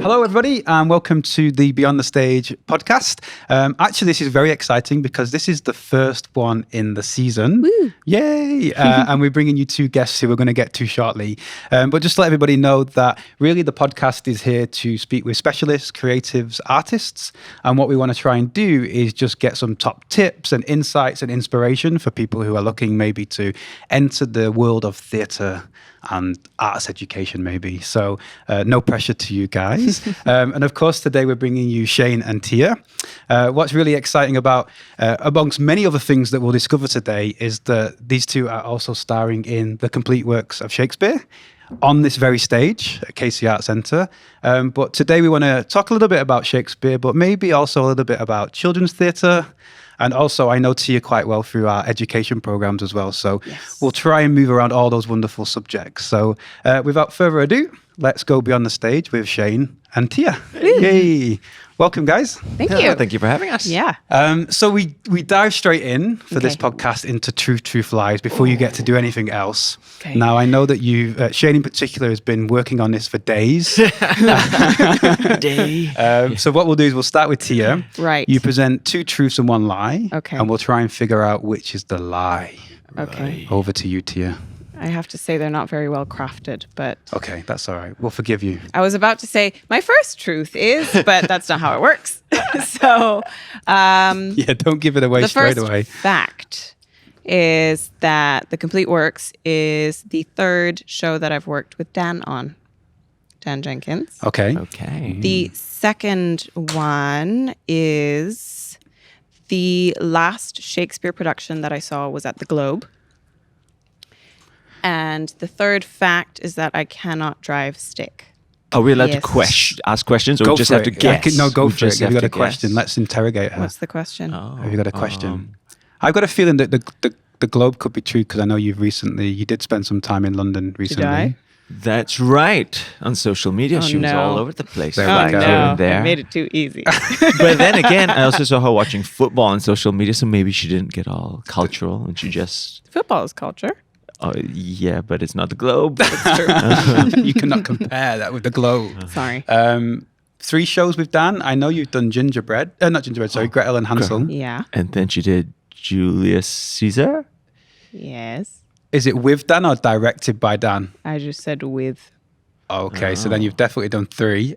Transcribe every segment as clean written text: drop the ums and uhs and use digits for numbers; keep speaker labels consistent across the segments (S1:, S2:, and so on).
S1: Hello, everybody, and welcome to the Beyond the Stage podcast. Actually, this is very exciting because this is the first one in the season.
S2: Woo.
S1: Yay! And we're bringing you two guests who we're going to get to shortly. But just to let everybody know that really the podcast is here to speak with specialists, creatives, artists. And what we want to try and do is just get some top tips and insights and inspiration for people who are looking maybe to enter the world of theatre and arts education maybe. So no pressure to you guys. And of course, today we're bringing you Shane and Tia. What's really exciting about, amongst many other things that we'll discover today, is that these two are also starring in the Complete Works of Shakespeare on this very stage at KC Arts Centre. But today we want to talk a little bit about Shakespeare, but maybe also a little bit about children's theatre. And also, I know Tia quite well through our education programs as well. So we'll try and move around all those wonderful subjects. So without further ado, let's go beyond the stage with Shane and Tia. Yay! Welcome, guys.
S2: Thank you.
S3: Thank you for having us.
S2: Yeah.
S1: So we dive straight in for this podcast into Truth Lies before you get to do anything else.
S2: Okay.
S1: Now, I know that you, Shane in particular, has been working on this for days. So what we'll do is we'll start with Tia.
S2: Right.
S1: You present two truths and one lie.
S2: Okay.
S1: And we'll try and figure out which is the lie.
S2: Okay.
S1: Over to you, Tia.
S2: I have to say they're not very well crafted, but
S1: Okay, that's all right. We'll forgive you.
S2: I was about to say my first truth is, but that's not how it works. So
S1: Yeah, don't give it away
S2: the
S1: straight
S2: first
S1: away.
S2: fact is that The Complete Works is the third show that I've worked with Dan on, Dan Jenkins.
S1: Okay.
S3: Okay.
S2: The second one is the last Shakespeare production that I saw was at the Globe. And the third fact is that I cannot drive stick.
S3: Are we allowed
S2: Yes.
S3: to ask questions, or
S1: Go
S3: we just
S1: for
S3: have to
S1: it.
S3: guess?
S1: No, go
S3: We
S1: for it.
S3: just
S1: Have you
S3: have
S1: got a
S3: to
S1: question?
S3: guess.
S1: Let's interrogate her.
S2: What's the question?
S3: Oh,
S1: Have you got a question? I've got a feeling that the Globe could be true because I know you did spend some time in London recently.
S2: I?
S3: That's right. On social media, she was
S2: no.
S3: all over the place.
S1: There
S2: Oh
S1: we go.
S3: Here
S2: no,
S3: and there.
S2: I made it too easy.
S3: But then again, I also saw her watching football on social media, so maybe she didn't get all cultural, and she just...
S2: Football is culture.
S3: Oh, yeah, but it's not the Globe.
S1: You cannot compare that with the Globe.
S2: Sorry.
S1: 3 shows with Dan. I know you've done Gingerbread. Not Gingerbread, sorry, Gretel and Hansel.
S2: Yeah.
S3: And then she did Julius Caesar.
S2: Yes.
S1: Is it with Dan or directed by Dan?
S2: I just said with.
S1: Okay, so then you've definitely done 3.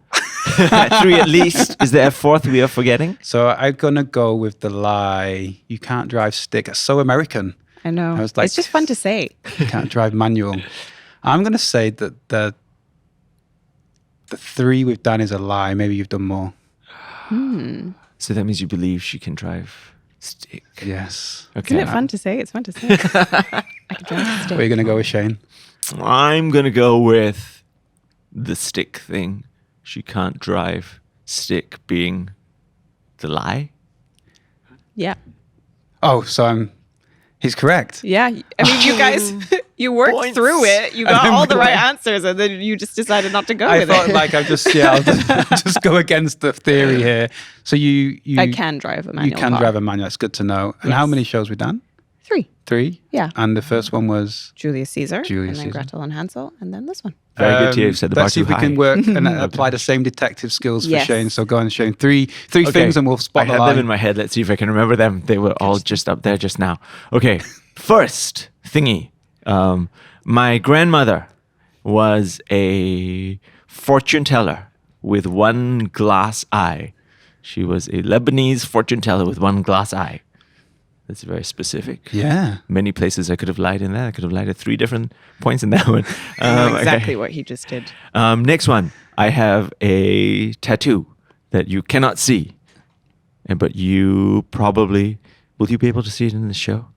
S3: 3 at least. Is there a fourth we are forgetting?
S1: So I'm going to go with the lie. You can't drive stick. It's so American.
S2: I know.
S1: I was like-
S2: It's just fun to say.
S1: You can't drive manual. I'm going to say that the 3 with Dan is a lie. Maybe you've done more.
S3: So that means you believe she can drive stick.
S1: Yes.
S3: Okay.
S2: Isn't it fun to say? It's fun to say. I could drive a
S1: Where are
S2: stick.
S1: you going to go with Shane?
S3: I'm going to go with the stick thing. She can't drive stick being the lie.
S2: Yeah.
S1: Oh, so he's correct.
S2: Yeah. I mean, you guys, you worked
S3: Points.
S2: through it. You got all the right answers, and then you just decided not to go
S1: I
S2: with
S1: thought
S2: it.
S1: like I'll just go against the theory here. So you
S2: I can drive a manual
S1: you can
S2: car.
S1: drive a manual. That's good to know. And how
S2: Yes.
S1: many shows we done?
S2: 3.
S1: 3.
S2: Yeah.
S1: And the first one was
S2: Julius Caesar,
S1: Julius
S2: and then
S1: Caesar.
S2: Gretel and Hansel, and then this one.
S3: Very good. You've set the bar
S1: let's see
S3: too
S1: if we
S3: high.
S1: can work and apply the same detective skills for
S2: Yes.
S1: Shane. So go on, Shane. Three
S3: Okay.
S1: things, and we'll spot
S3: I
S1: the
S3: have
S1: lie.
S3: them in my head. Let's see if I can remember them. They were all just up there just now. Okay. First thingy. My grandmother was a fortune teller with one glass eye. She was a Lebanese fortune teller with one glass eye. That's very specific.
S1: Yeah.
S3: Many places I could have lied in that. I could have lied at 3 different points in that one.
S2: I know
S3: Okay.
S2: exactly what he just did.
S3: Next one. I have a tattoo that you cannot see. But you probably... Will you be able to see it in the show?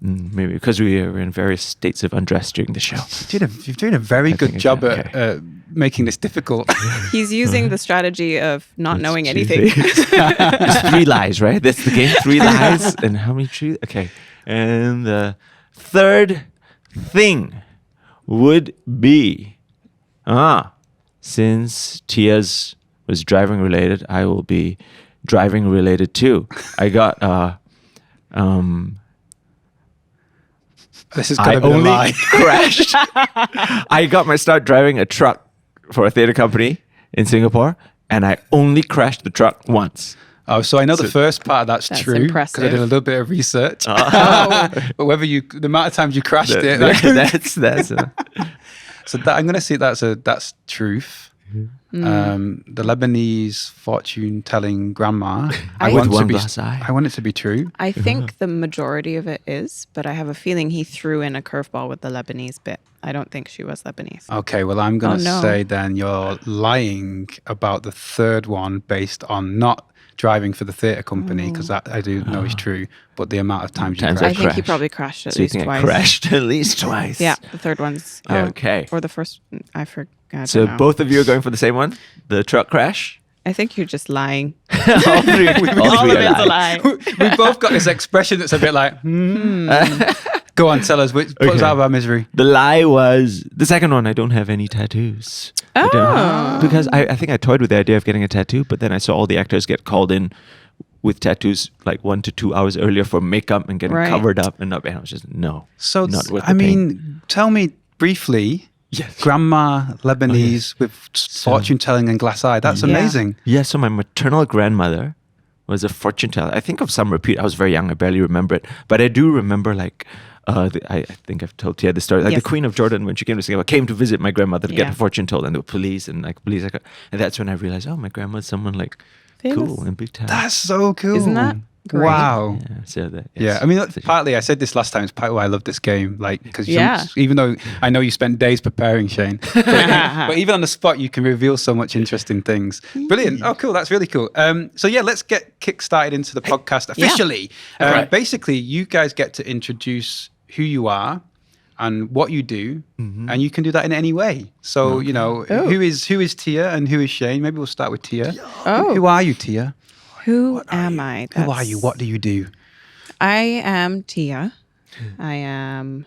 S3: Maybe because we are in various states of undress during the show.
S1: You're doing a very good
S3: think I
S1: job
S3: can,
S1: at making this difficult.
S2: He's using the strategy of not knowing
S3: That's
S2: anything.
S3: There's 3 lies, right? That's the game. 3 lies. And how many truths? Okay. And the third thing would be, since Tia's was driving related, I will be driving related too. I got,
S1: This is
S3: I
S1: going to be a
S3: only
S1: lie.
S3: crashed. I got my start driving a truck for a theater company in Singapore, and I only crashed the truck once.
S1: Oh, so I know the first part of that's true because
S2: impressive.
S1: I did a little bit of research. But whether the amount of times you crashed it,
S3: That's
S1: so that I'm going to see that's truth. The Lebanese fortune-telling grandma.
S3: With one glass eye.
S1: I want it to be true.
S2: I think the majority of it is, but I have a feeling he threw in a curveball with the Lebanese bit. I don't think she was Lebanese.
S1: Okay, well, I'm going to say then you're lying about the third one based on not driving for the theatre company, because that I do know is true, but the amount of times you
S3: Times
S1: crashed.
S2: I think he probably crashed at least
S3: I
S2: twice.
S3: crashed at least twice.
S2: Yeah, the third one's.
S3: Okay.
S2: Or the first, I forgot.
S3: So both of you are going for the same one? The truck crash?
S2: I think you're just lying.
S3: all three, all
S2: All
S3: three
S2: of
S3: are
S2: it's a
S3: lying.
S2: lie.
S1: We both got this expression that's a bit like, Go on, tell us. Put us out of our misery.
S3: The lie was the second one. I don't have any tattoos. I don't. Because I think I toyed with the idea of getting a tattoo, but then I saw all the actors get called in with tattoos like 1 to 2 hours earlier for makeup and getting covered up and not. And I was just not worth the pain.
S1: Tell me briefly.
S3: Yes.
S1: Grandma Lebanese with fortune telling and glass eye. That's amazing.
S3: Yeah. So my maternal grandmother was a fortune teller. I think of some repeat. I was very young. I barely remember it, but I do remember like. I think I've told Tia the story. Like the Queen of Jordan, when she came to Singapore, came to visit my grandmother to get her fortune told, and there were police and and that's when I realized, oh, my grandma's someone like cool in big town.
S1: That's so cool.
S2: Isn't that great?
S1: Wow.
S3: Yeah, so that,
S1: Yeah, I mean, partly I said this last time. It's part why I love this game, like because
S2: Yeah.
S1: even though I know you spent days preparing, Shane, but even on the spot, you can reveal so much interesting things. Brilliant! Oh, cool. That's really cool. So yeah, let's get kick-started into the podcast officially.
S3: Right.
S1: Basically, you guys get to introduce who you are and what you do, and you can do that in any way. So who is Tia and who is Shane? Maybe we'll start with Tia.
S2: Oh.
S1: Who are you, Tia?
S2: Who am I?
S1: Who are you? What do you do?
S2: I am Tia. I am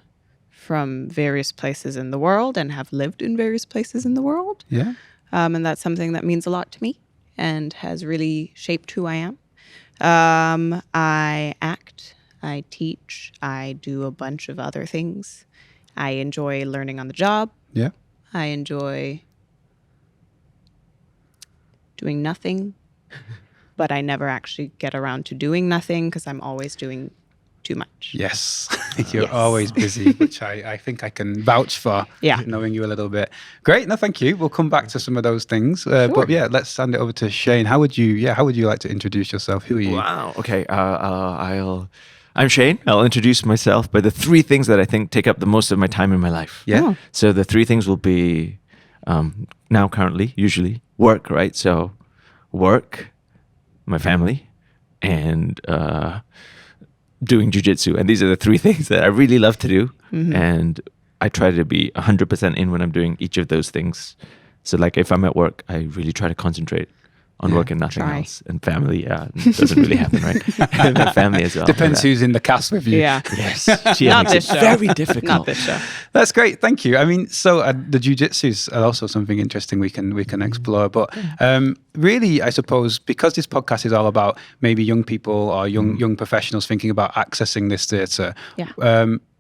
S2: from various places in the world and have lived in various places in the world.
S1: Yeah.
S2: And that's something that means a lot to me and has really shaped who I am. I act, I teach, I do a bunch of other things. I enjoy learning on the job.
S1: Yeah.
S2: I enjoy doing nothing, but I never actually get around to doing nothing because I'm always doing too much.
S1: Yes, you're always busy, which I think I can vouch for.
S2: Yeah.
S1: Knowing you a little bit. Great. No, thank you. We'll come back to some of those things. But yeah, let's hand it over to Shane. How would you like to introduce yourself? Who are you?
S3: Wow. Okay. I'm Shane. I'll introduce myself by the 3 things that I think take up the most of my time in my life.
S1: Yeah.
S2: Oh.
S3: So the 3 things will be now currently, usually work, right? So work, my family, and doing jujitsu. And these are the 3 things that I really love to do. And I try to be 100% in when I'm doing each of those things. So like if I'm at work, I really try to concentrate on work and nothing else. And family, it doesn't really happen, right? And my family as well.
S1: Depends who's in the cast with you.
S2: Yeah.
S3: Yes.
S2: Not this show.
S3: Very difficult.
S2: Not this show.
S1: That's great. Thank you. I mean, so the jiu-jitsus are also something interesting we can explore. But really, I suppose, because this podcast is all about maybe young people or young professionals thinking about accessing this theatre,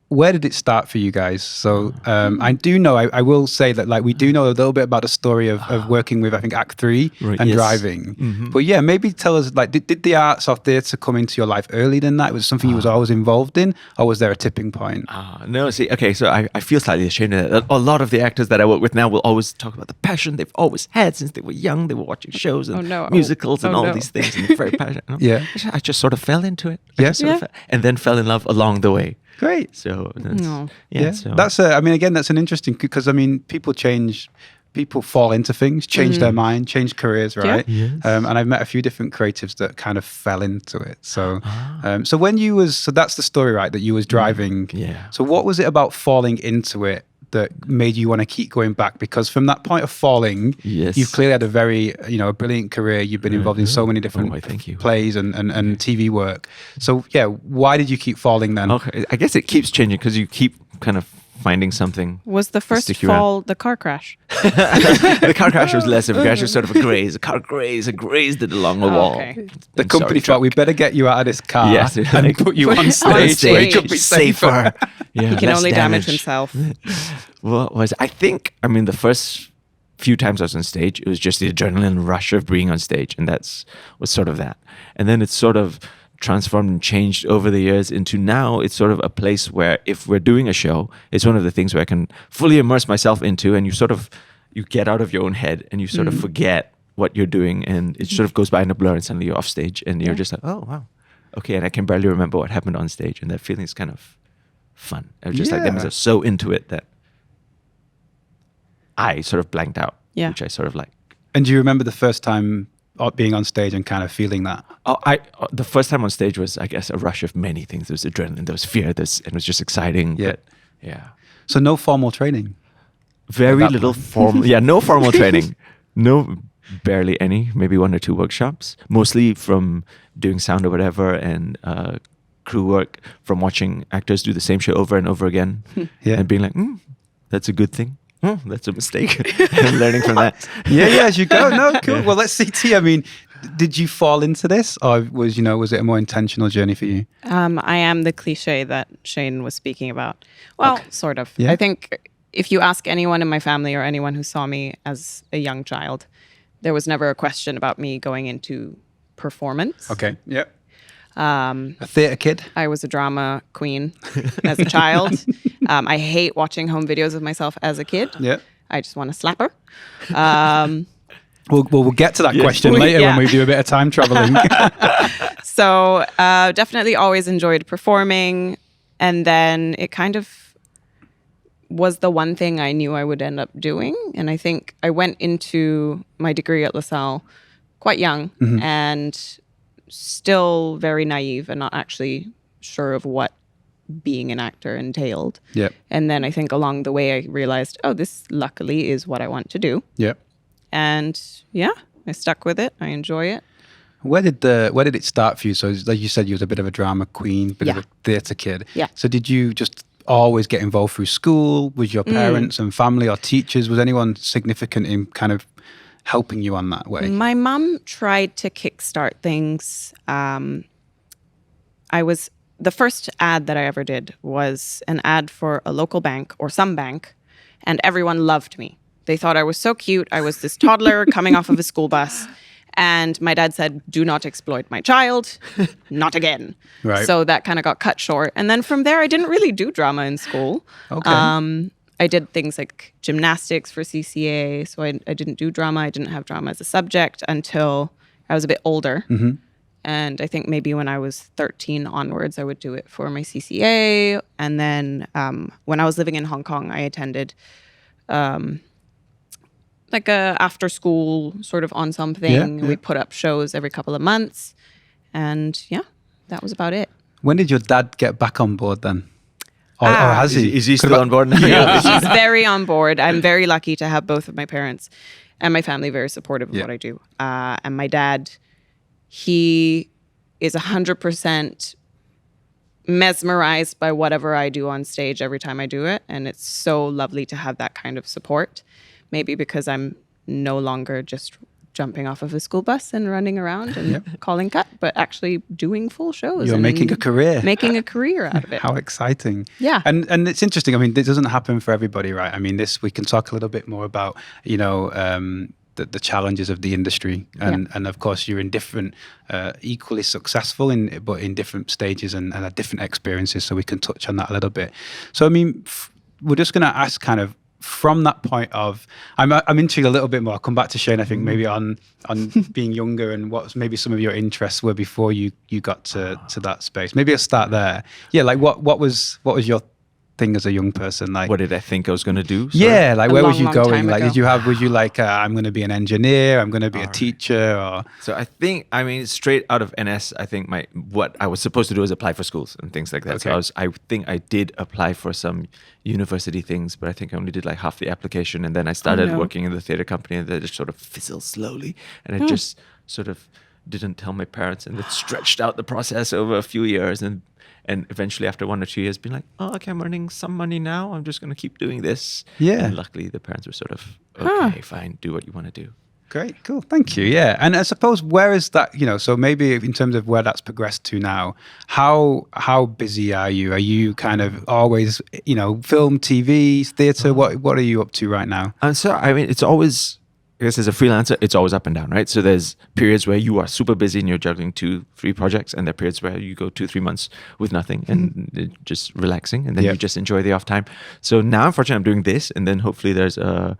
S1: where did it start for you guys? So I do know, I will say that like we do know a little bit about the story of working with, I think, Act 3 and driving. But yeah, maybe tell us, like, did the arts of theatre come into your life earlier than that? Was it something you was always involved in, or was there a tipping point?
S3: No, see, okay, so I feel slightly ashamed of that. A lot of the actors that I work with now will always talk about the passion they've always had since they were young. They were watching shows and musicals and all these things, and they're very passionate.
S1: Yeah.
S3: I just sort of fell into it. And then fell in love along the way.
S1: Great.
S3: So
S1: that's,
S3: so
S1: that's I mean, again, that's an interesting, because I mean, people fall into things, change their mind, change careers, right?
S3: Yes.
S1: And I've met a few different creatives that kind of fell into it. So, so when you so that's the story, right? That you was driving.
S3: Yeah.
S1: So what was it about falling into it that made you want to keep going back? Because from that point of falling, you've clearly had a very, a brilliant career. You've been involved in so many different plays and TV work. So yeah, why did you keep falling then?
S3: Okay, I guess it keeps changing because you keep kind of finding something.
S2: Was the first fall the car crash?
S3: The car crash was less of a crash, it was sort of a graze. A car grazed it along the wall.
S2: Okay.
S1: The company thought we better get you out of this car and put you on stage where you could be safer.
S3: Yeah,
S2: he can only damage himself.
S3: What was I think? I mean, the first few times I was on stage, it was just the adrenaline rush of being on stage, and was sort of that. And then it's sort of transformed and changed over the years into now it's sort of a place where if we're doing a show, it's one of the things where I can fully immerse myself into, and you get out of your own head and you sort of forget what you're doing, and it sort of goes by in a blur, and suddenly you're off stage and you're just like, oh wow, okay, and I can barely remember what happened on stage, and that feeling is kind of fun. I was just like, them so into it that I sort of blanked out, which I sort of like.
S1: And do you remember the first time being on stage and kind of feeling that?
S3: The first time on stage was, I guess, a rush of many things. There was adrenaline, there was fear, and it was just exciting.
S1: Yeah.
S3: But, yeah.
S1: So no formal training?
S3: Very little formal. Yeah, no formal training. No, barely any. Maybe 1 or 2 workshops. Mostly from doing sound or whatever, and crew work from watching actors do the same show over and over again, and being like, that's a good thing. Oh, that's a mistake. And learning from that.
S1: As you go. No, cool. Well, let's see, T. I mean, did you fall into this, or was it a more intentional journey for you?
S2: I am the cliche that Shane was speaking about. Well, sort of.
S1: Yeah.
S2: I think if you ask anyone in my family or anyone who saw me as a young child, there was never a question about me going into performance.
S1: Okay. Yep. A theatre kid?
S2: I was a drama queen as a child. I hate watching home videos of myself as a kid.
S1: Yeah.
S2: I just want to slap her.
S1: We'll get to that question later when we do a bit of time traveling.
S2: So definitely always enjoyed performing. And then it kind of was the one thing I knew I would end up doing. And I think I went into my degree at LaSalle quite young and still very naive and not actually sure of what being an actor entailed.
S1: Yep.
S2: And then I think along the way I realized, this luckily is what I want to do.
S1: Yep.
S2: And I stuck with it. I enjoy it.
S1: Where did it start for you? So like you said, you was a bit of a drama queen, bit of a theatre kid.
S2: Yeah.
S1: So did you just always get involved through school? Was your parents and family or teachers, was anyone significant in kind of helping you on that way?
S2: My mom tried to kickstart things. The first ad that I ever did was an ad for a local bank or some bank, and everyone loved me. They thought I was so cute. I was this toddler coming off of a school bus, and my dad said, "Do not exploit my child, not again."
S1: Right.
S2: So that kind of got cut short. And then from there, I didn't really do drama in school.
S1: Okay.
S2: I did things like gymnastics for CCA, so I didn't do drama. I didn't have drama as a subject until I was a bit older. And I think maybe when I was 13 onwards, I would do it for my CCA. And then when I was living in Hong Kong, I attended like a after school sort of ensemble thing. We put up shows every couple of months. And that was about it.
S1: When did your dad get back on board then? Or has he?
S3: Is he still on board now?
S2: He's very on board. I'm very lucky to have both of my parents and my family very supportive of what I do. And my dad, he is 100% mesmerized by whatever I do on stage every time I do it. And it's so lovely to have that kind of support. Maybe because I'm no longer just jumping off of a school bus and running around and calling cut, but actually doing full shows.
S1: You're making a career.
S2: Making a career out of it.
S1: How exciting.
S2: Yeah.
S1: And it's interesting. I mean, it doesn't happen for everybody, right? I mean, we can talk a little bit more about, the challenges of the industry. And of course, you're in different, equally successful, but in different stages and at different experiences. So we can touch on that a little bit. So, I mean, we're just going to ask kind of, from that point of, I'm intrigued a little bit more. I'll come back to Shane, I think, maybe on being younger and what maybe some of your interests were before you got to that space. Maybe I'll start there. Yeah, like what was your thing as a young person? Like,
S3: what did I think I was going to do?
S1: Sorry. Yeah, like where was you going?
S2: Time
S1: Like,
S2: ago.
S1: was you like, I'm going to be an engineer, I'm going to be a teacher, or?
S3: So I mean, straight out of NS, I think what I was supposed to do is apply for schools and things like that.
S1: Okay.
S3: So I think I did apply for some university things, but I think I only did like half the application. And then I started working in the theater company, and that just sort of fizzled slowly. And I just sort of didn't tell my parents, and it stretched out the process over a few years. And eventually, after 1 or 2 years, being like, okay, I'm earning some money now. I'm just going to keep doing this.
S1: Yeah.
S3: And luckily, the parents were sort of, okay, fine, do what you want to do.
S1: Great, cool, thank you. Yeah, and I suppose where is that? So maybe in terms of where that's progressed to now, how busy are you? Are you kind of always, film, TV, theatre? What are you up to right now?
S3: And so, I mean, it's always, I guess as a freelancer, it's always up and down, right? So there's periods where you are super busy and you're juggling 2-3 projects, and there are periods where you go 2-3 months with nothing and just relaxing, and then you just enjoy the off time. So now, unfortunately, I'm doing this, and then hopefully there's a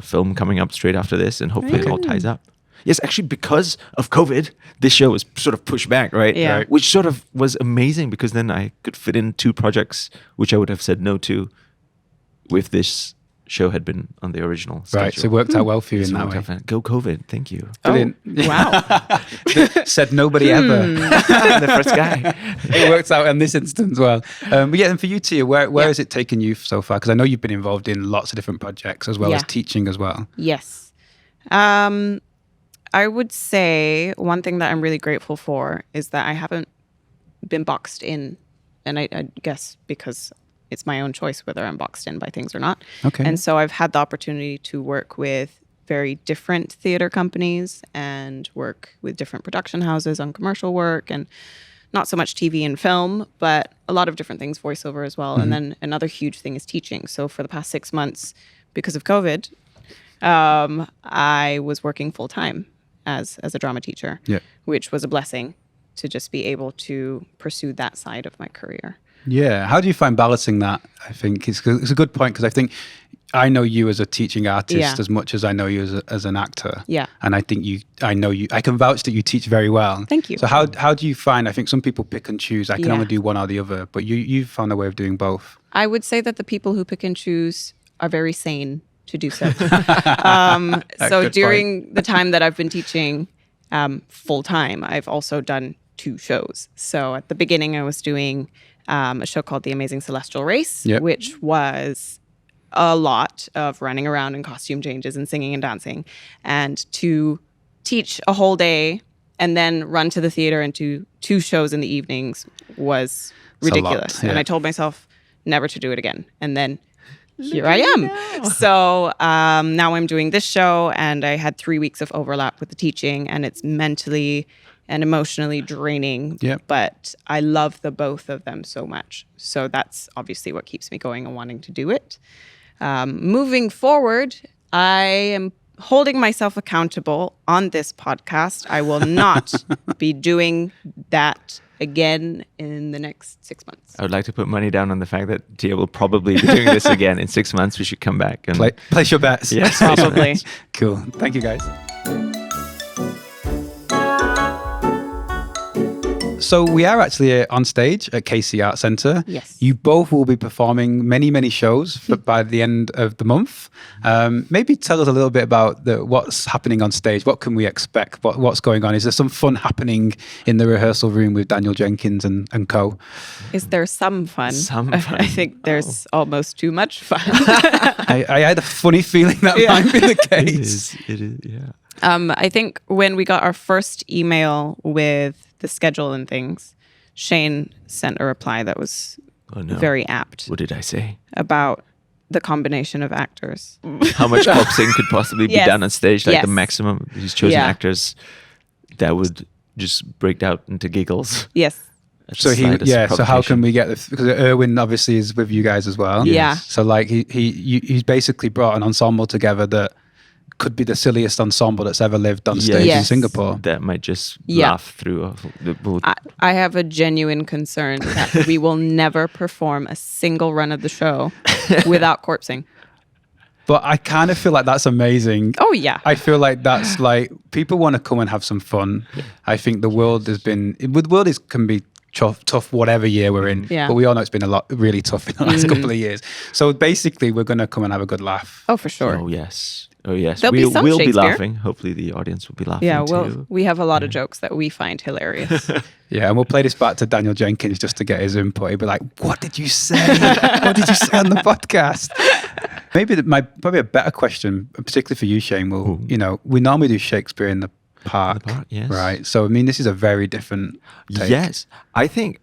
S3: film coming up straight after this, and hopefully it all ties up. Yes, actually, because of COVID, this show was sort of pushed back, right?
S2: Yeah.
S3: Right. Which sort of was amazing, because then I could fit in 2 projects, which I would have said no to if this show had been on the original schedule.
S1: Right, so it worked out well for you in that way.
S3: Go COVID, thank you.
S1: Brilliant.
S2: Wow.
S1: Said nobody ever.
S3: The first guy.
S1: It works out in this instance well. But yeah, and for you, Tia, where has it taken you so far? Because I know you've been involved in lots of different projects as well as teaching as well.
S2: Yes. I would say one thing that I'm really grateful for is that I haven't been boxed in. And I guess because it's my own choice whether I'm boxed in by things or not.
S1: Okay.
S2: And so I've had the opportunity to work with very different theater companies and work with different production houses on commercial work, and not so much TV and film, but a lot of different things, voiceover as well. And then another huge thing is teaching. So for the past 6 months, because of COVID, I was working full time as a drama teacher, which was a blessing to just be able to pursue that side of my career.
S1: Yeah. How do you find balancing that? I think it's a good point, because I think I know you as a teaching artist as much as I know you as an actor.
S2: Yeah.
S1: And I think I can vouch that you teach very well.
S2: Thank you.
S1: So how do you find, I think some people pick and choose, I can only do one or the other, but you've found a way of doing both.
S2: I would say that the people who pick and choose are very sane to do so. So during the time that I've been teaching full time, I've also done 2 shows. So at the beginning, I was doing a show called The Amazing Celestial Race, which was a lot of running around in costume changes and singing and dancing. And to teach a whole day and then run to the theater and do 2 shows in the evenings was ridiculous. And I told myself never to do it again. And then here I am. So now I'm doing this show, and I had 3 weeks of overlap with the teaching, and it's mentally and emotionally draining. But I love the both of them so much. So that's obviously what keeps me going and wanting to do it. Moving forward, I am holding myself accountable on this podcast. I will not be doing that again in the next 6 months.
S3: I would like to put money down on the fact that Tia will probably be doing this again in 6 months. We should come back and
S1: place your bets.
S3: Yes,
S2: probably.
S1: Cool. Thank you, guys. So we are actually on stage at KC Art Centre.
S2: Yes.
S1: You both will be performing many, many shows by the end of the month. Maybe tell us a little bit about what's happening on stage. What can we expect? What's going on? Is there some fun happening in the rehearsal room with Daniel Jenkins and co?
S2: Is there some fun?
S3: Some fun.
S2: I think there's almost too much fun.
S1: I had a funny feeling that might be the case.
S3: It is, yeah.
S2: I think when we got our first email with the schedule and things, Shane sent a reply that was very apt.
S3: What did I say?
S2: About the combination of actors.
S3: How much corpsing could possibly be done on stage? Like
S2: Yes.
S3: the maximum, he's chosen actors that would just break out into giggles.
S2: Yes.
S1: So so how can we get this? Because Erwin obviously is with you guys as well.
S2: Yeah.
S1: So like he's basically brought an ensemble together that could be the silliest ensemble that's ever lived on stage in Singapore.
S3: That might just laugh through the boot.
S2: I have a genuine concern that we will never perform a single run of the show without corpsing.
S1: But I kind of feel like that's amazing.
S2: Oh, yeah.
S1: I feel like that's like, people want to come and have some fun. Yeah. I think the world can be tough whatever year we're in.
S2: Yeah.
S1: But we all know it's been really tough in the last couple of years. So basically, we're going to come and have a good laugh.
S2: Oh, for sure.
S3: Oh, yes. Oh, yes.
S2: There'll be some
S3: we'll be
S2: Shakespeare.
S3: laughing. Hopefully the audience will be laughing too.
S2: We have a lot of jokes that we find hilarious.
S1: Yeah, and we'll play this back to Daniel Jenkins just to get his input. He'll be like, what did you say? What did you say on the podcast? Maybe probably a better question, particularly for you, Shane, we normally do Shakespeare in the park,
S3: yes.
S1: right? So, I mean, this is a very different take.
S3: Yes. I think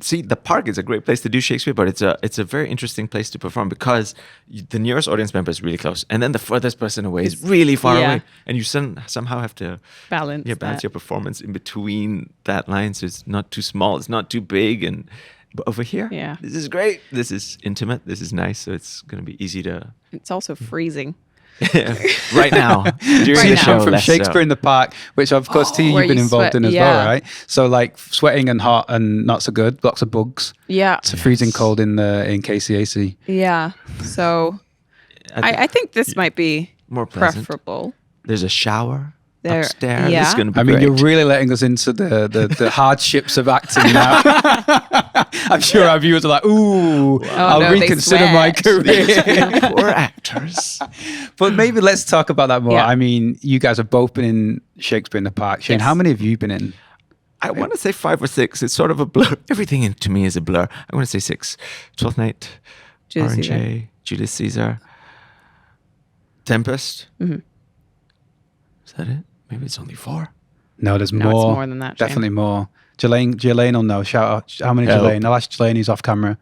S3: see, the park is a great place to do Shakespeare, but it's a very interesting place to perform because the nearest audience member is really close, and then the furthest person away is really far away, and you somehow have to
S2: balance
S3: your performance in between that line, so it's not too small, it's not too big, but over here, this is great. This is intimate. This is nice. So it's going to be easy to.
S2: It's also freezing.
S3: Right now, during the show,
S1: from Shakespeare in the Park, which of course T, you've been involved in as well, right? So like sweating and hot and not so good, lots of bugs.
S2: Yeah,
S1: it's freezing cold in KCAC.
S2: Yeah, so I think this might be
S3: more
S2: preferable.
S3: There's a shower upstairs.
S2: Yeah.
S3: It's going to be
S1: I mean,
S3: great.
S1: you're really letting us into the hardships of acting now. I'm sure our viewers are like, ooh, I'll reconsider my career.
S3: Poor actors.
S1: But maybe let's talk about that more.
S2: Yeah.
S1: I mean, you guys have both been in Shakespeare in the Park. Shane, how many have you been in?
S3: I want to say 5 or 6. It's sort of a blur. Everything to me is a blur. I want to say 6. 12th Night, Orange, Julius Caesar, Tempest.
S2: Mm-hmm.
S3: Is that it? Maybe it's only 4.
S1: No, there's
S2: no,
S1: more.
S2: It's more than that. Shane.
S1: Definitely more. Jelaine will know. Shout out. How many Jelaine? I'll ask Jelaine, who's off camera.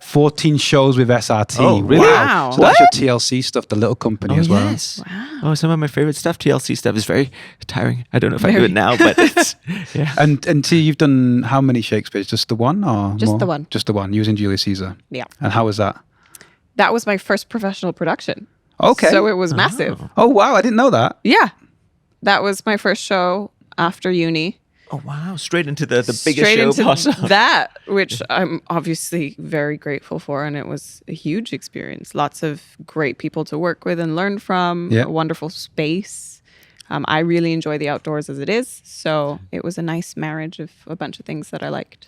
S1: 14 shows with SRT.
S3: Oh,
S1: really?
S2: Wow.
S1: So that's your TLC stuff, the little company as well.
S3: Yes.
S2: Wow.
S3: Oh, some of my favorite stuff. TLC stuff is very tiring. I don't know if I do it now, but it's
S1: And T, you've done how many Shakespeares? Just the one or
S2: Just
S1: more?
S2: the one.
S1: Just the one. Using Julius Caesar.
S2: Yeah.
S1: And how was that?
S2: That was my first professional production.
S1: Okay.
S2: So it was massive.
S1: Oh wow, I didn't know that.
S2: Yeah. That was my first show after uni.
S3: oh wow, straight into the biggest
S2: Straight
S3: show
S2: into
S3: possible.
S2: that, which I'm obviously very grateful for. And it was a huge experience. Lots of great people to work with and learn from.
S1: Yeah.
S2: A wonderful space. I really enjoy the outdoors as it is. So it was a nice marriage of a bunch of things that I liked.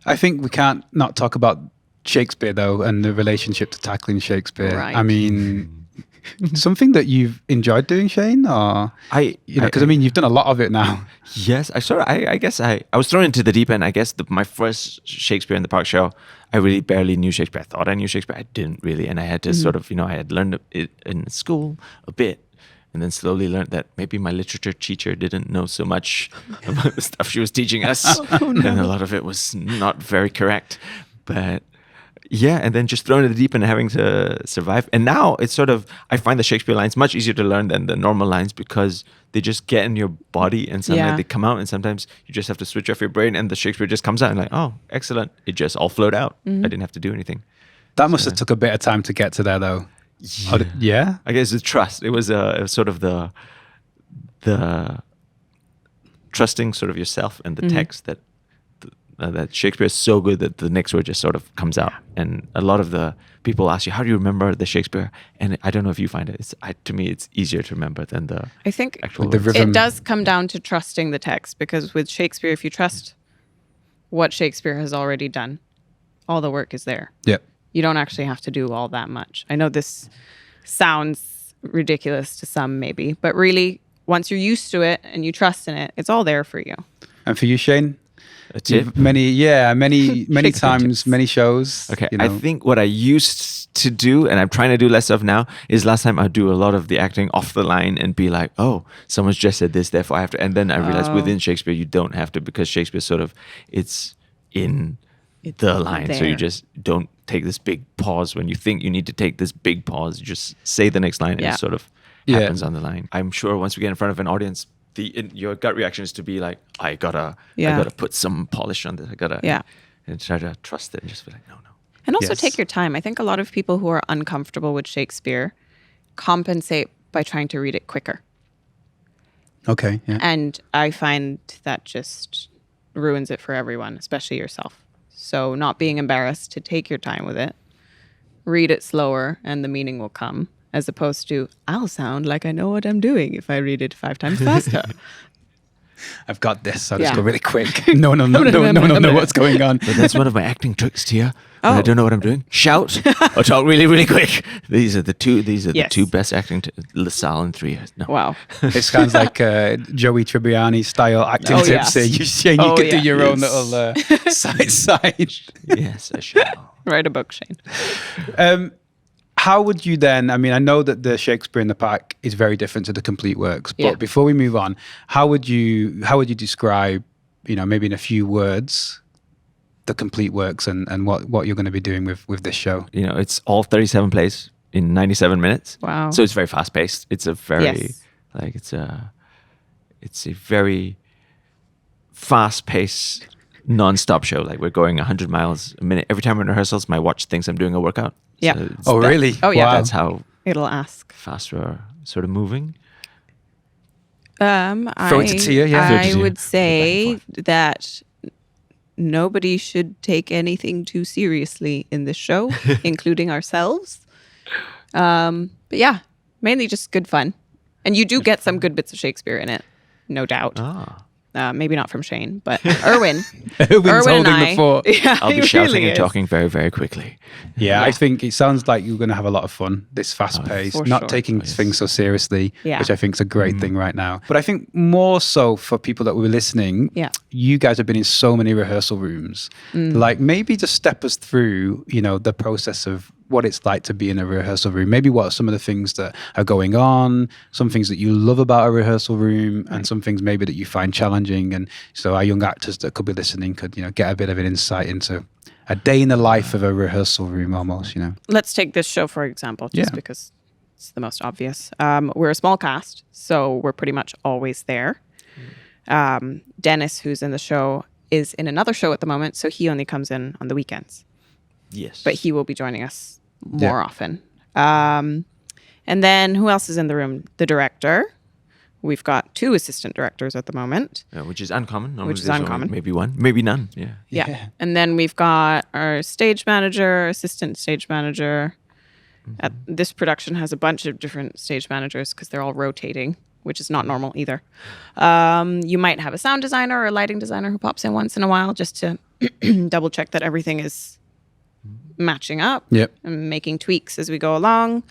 S1: I think we can't not talk about Shakespeare though, and the relationship to tackling Shakespeare.
S2: Right.
S1: I mean, something that you've enjoyed doing, Shane, or because I mean you've done a lot of it now.
S3: Yes, I guess I was thrown into the deep end. I guess my first Shakespeare in the Park show, I really barely knew Shakespeare. I thought I knew Shakespeare. I didn't really, and I had to sort of, I had learned it in school a bit, and then slowly learned that maybe my literature teacher didn't know so much about the stuff she was teaching us, and a lot of it was not very correct. But yeah, and then just thrown in the deep end and having to survive. And now it's sort of, I find the Shakespeare lines much easier to learn than the normal lines because they just get in your body and suddenly they come out, and sometimes you just have to switch off your brain and the Shakespeare just comes out and like, oh, excellent. It just all flowed out. I didn't have to do anything.
S1: That must have took a bit of time to get to there though. Yeah.
S3: I guess it's trust. It was sort of the trusting sort of yourself and the text that Shakespeare is so good that the next word just sort of comes out. And a lot of the people ask you, how do you remember the Shakespeare? And I don't know if you find it. To me, it's easier to remember than the
S2: I think
S3: actual
S1: the
S3: words.
S1: rhythm.
S2: it does come down to trusting the text, because with Shakespeare, if you trust what Shakespeare has already done, all the work is there.
S1: Yeah.
S2: You don't actually have to do all that much. I know this sounds ridiculous to some maybe, but really, once you're used to it and you trust in it, it's all there for you.
S1: And for you, Shane?
S3: A tip?
S1: Many
S2: Shakespeare
S1: times,
S2: tips.
S1: many shows.
S3: Okay, I think what I used to do, and I'm trying to do less of now, is last time I'd do a lot of the acting off the line and be like, oh, someone's just said this, therefore I have to. And then I realized within Shakespeare, you don't have to, because Shakespeare sort of, it's in the line. So you
S2: there.
S3: just don't take this big pause when you think you need to take this big pause. You just say the next line and it sort of happens on the line. I'm sure once we get in front of an audience, your gut reaction is to be like, I gotta put some polish on this. I gotta and try to trust it and just be like, no.
S2: And also take your time. I think a lot of people who are uncomfortable with Shakespeare compensate by trying to read it quicker.
S1: Okay. Yeah.
S2: And I find that just ruins it for everyone, especially yourself. So not being embarrassed to take your time with it, read it slower, and the meaning will come, as opposed to, I'll sound like I know what I'm doing if I read it 5 times faster.
S1: I've got this. I'll just go really quick. No one know what's going on.
S3: But that's one of my acting tricks, Tia. When I don't know what I'm doing, shout or talk really, really quick. These are the two best acting, LaSalle and 3 years. No.
S2: Wow.
S1: It sounds like Joey Tribbiani style acting tips. Shane, you could do your own little side.
S3: Yes, I shall.
S2: Write a book, Shane.
S1: How would you then, I mean, I know that the Shakespeare in the Park is very different to the Complete Works, but before we move on, how would you describe maybe in a few words, the Complete Works and what you're going to be doing with this show.
S3: It's all 37 plays in 97 minutes.
S2: Wow.
S3: So it's very fast paced. It's a very
S2: Yes.
S3: it's a very fast paced non-stop show. Like we're going 100 miles a minute every time we're in rehearsals. My watch thinks I'm doing a workout.
S2: Yeah.
S3: So it's
S1: Oh, really?
S2: Oh, yeah.
S1: Wow.
S3: That's how
S2: It'll ask.
S3: fast we're sort of moving.
S1: Throw it to Tia, yeah.
S3: Throw it to
S2: I
S3: Tia.
S2: would say
S3: Back and
S2: that nobody should take anything too seriously in this show, including ourselves. But yeah, mainly just good fun. And you do get some good bits of Shakespeare in it, no doubt. Maybe not from Shane, but Erwin.
S1: Erwin's
S2: Erwin and
S1: holding
S2: I.
S1: the fort.
S2: Yeah,
S3: I'll be
S2: he
S3: shouting
S2: really
S3: and
S2: is.
S3: talking very, very quickly.
S1: Yeah, I think it sounds like you're going to have a lot of fun. This fast pace,
S2: for
S1: not
S2: sure.
S1: taking things so seriously,
S2: Yeah.
S1: which I think is a great thing right now. But I think more so for people that were listening,
S2: Yeah.
S1: you guys have been in so many rehearsal rooms. Like maybe just step us through, the process of what it's like to be in a rehearsal room. Maybe what are some of the things that are going on, some things that you love about a rehearsal room, and some things maybe that you find challenging. And so our young actors that could be listening could, get a bit of an insight into a day in the life of a rehearsal room almost,
S2: Let's take this show, for example, just
S1: Yeah.
S2: because it's the most obvious. We're a small cast, so we're pretty much always there. Dennis, who's in the show, is in another show at the moment, so he only comes in on the weekends.
S3: Yes.
S2: But he will be joining us more often. And then who else is in the room? The director. We've got 2 assistant directors at the moment.
S3: which is uncommon. Normally
S2: Which is
S3: there's only
S2: uncommon.
S3: Maybe one, maybe none. Yeah.
S2: Yeah. And then we've got our stage manager, assistant stage manager. At this production has a bunch of different stage managers because they're all rotating, which is not normal either. You might have a sound designer or a lighting designer who pops in once in a while just to double check that everything is matching up
S1: Yep.
S2: and making tweaks as we go along.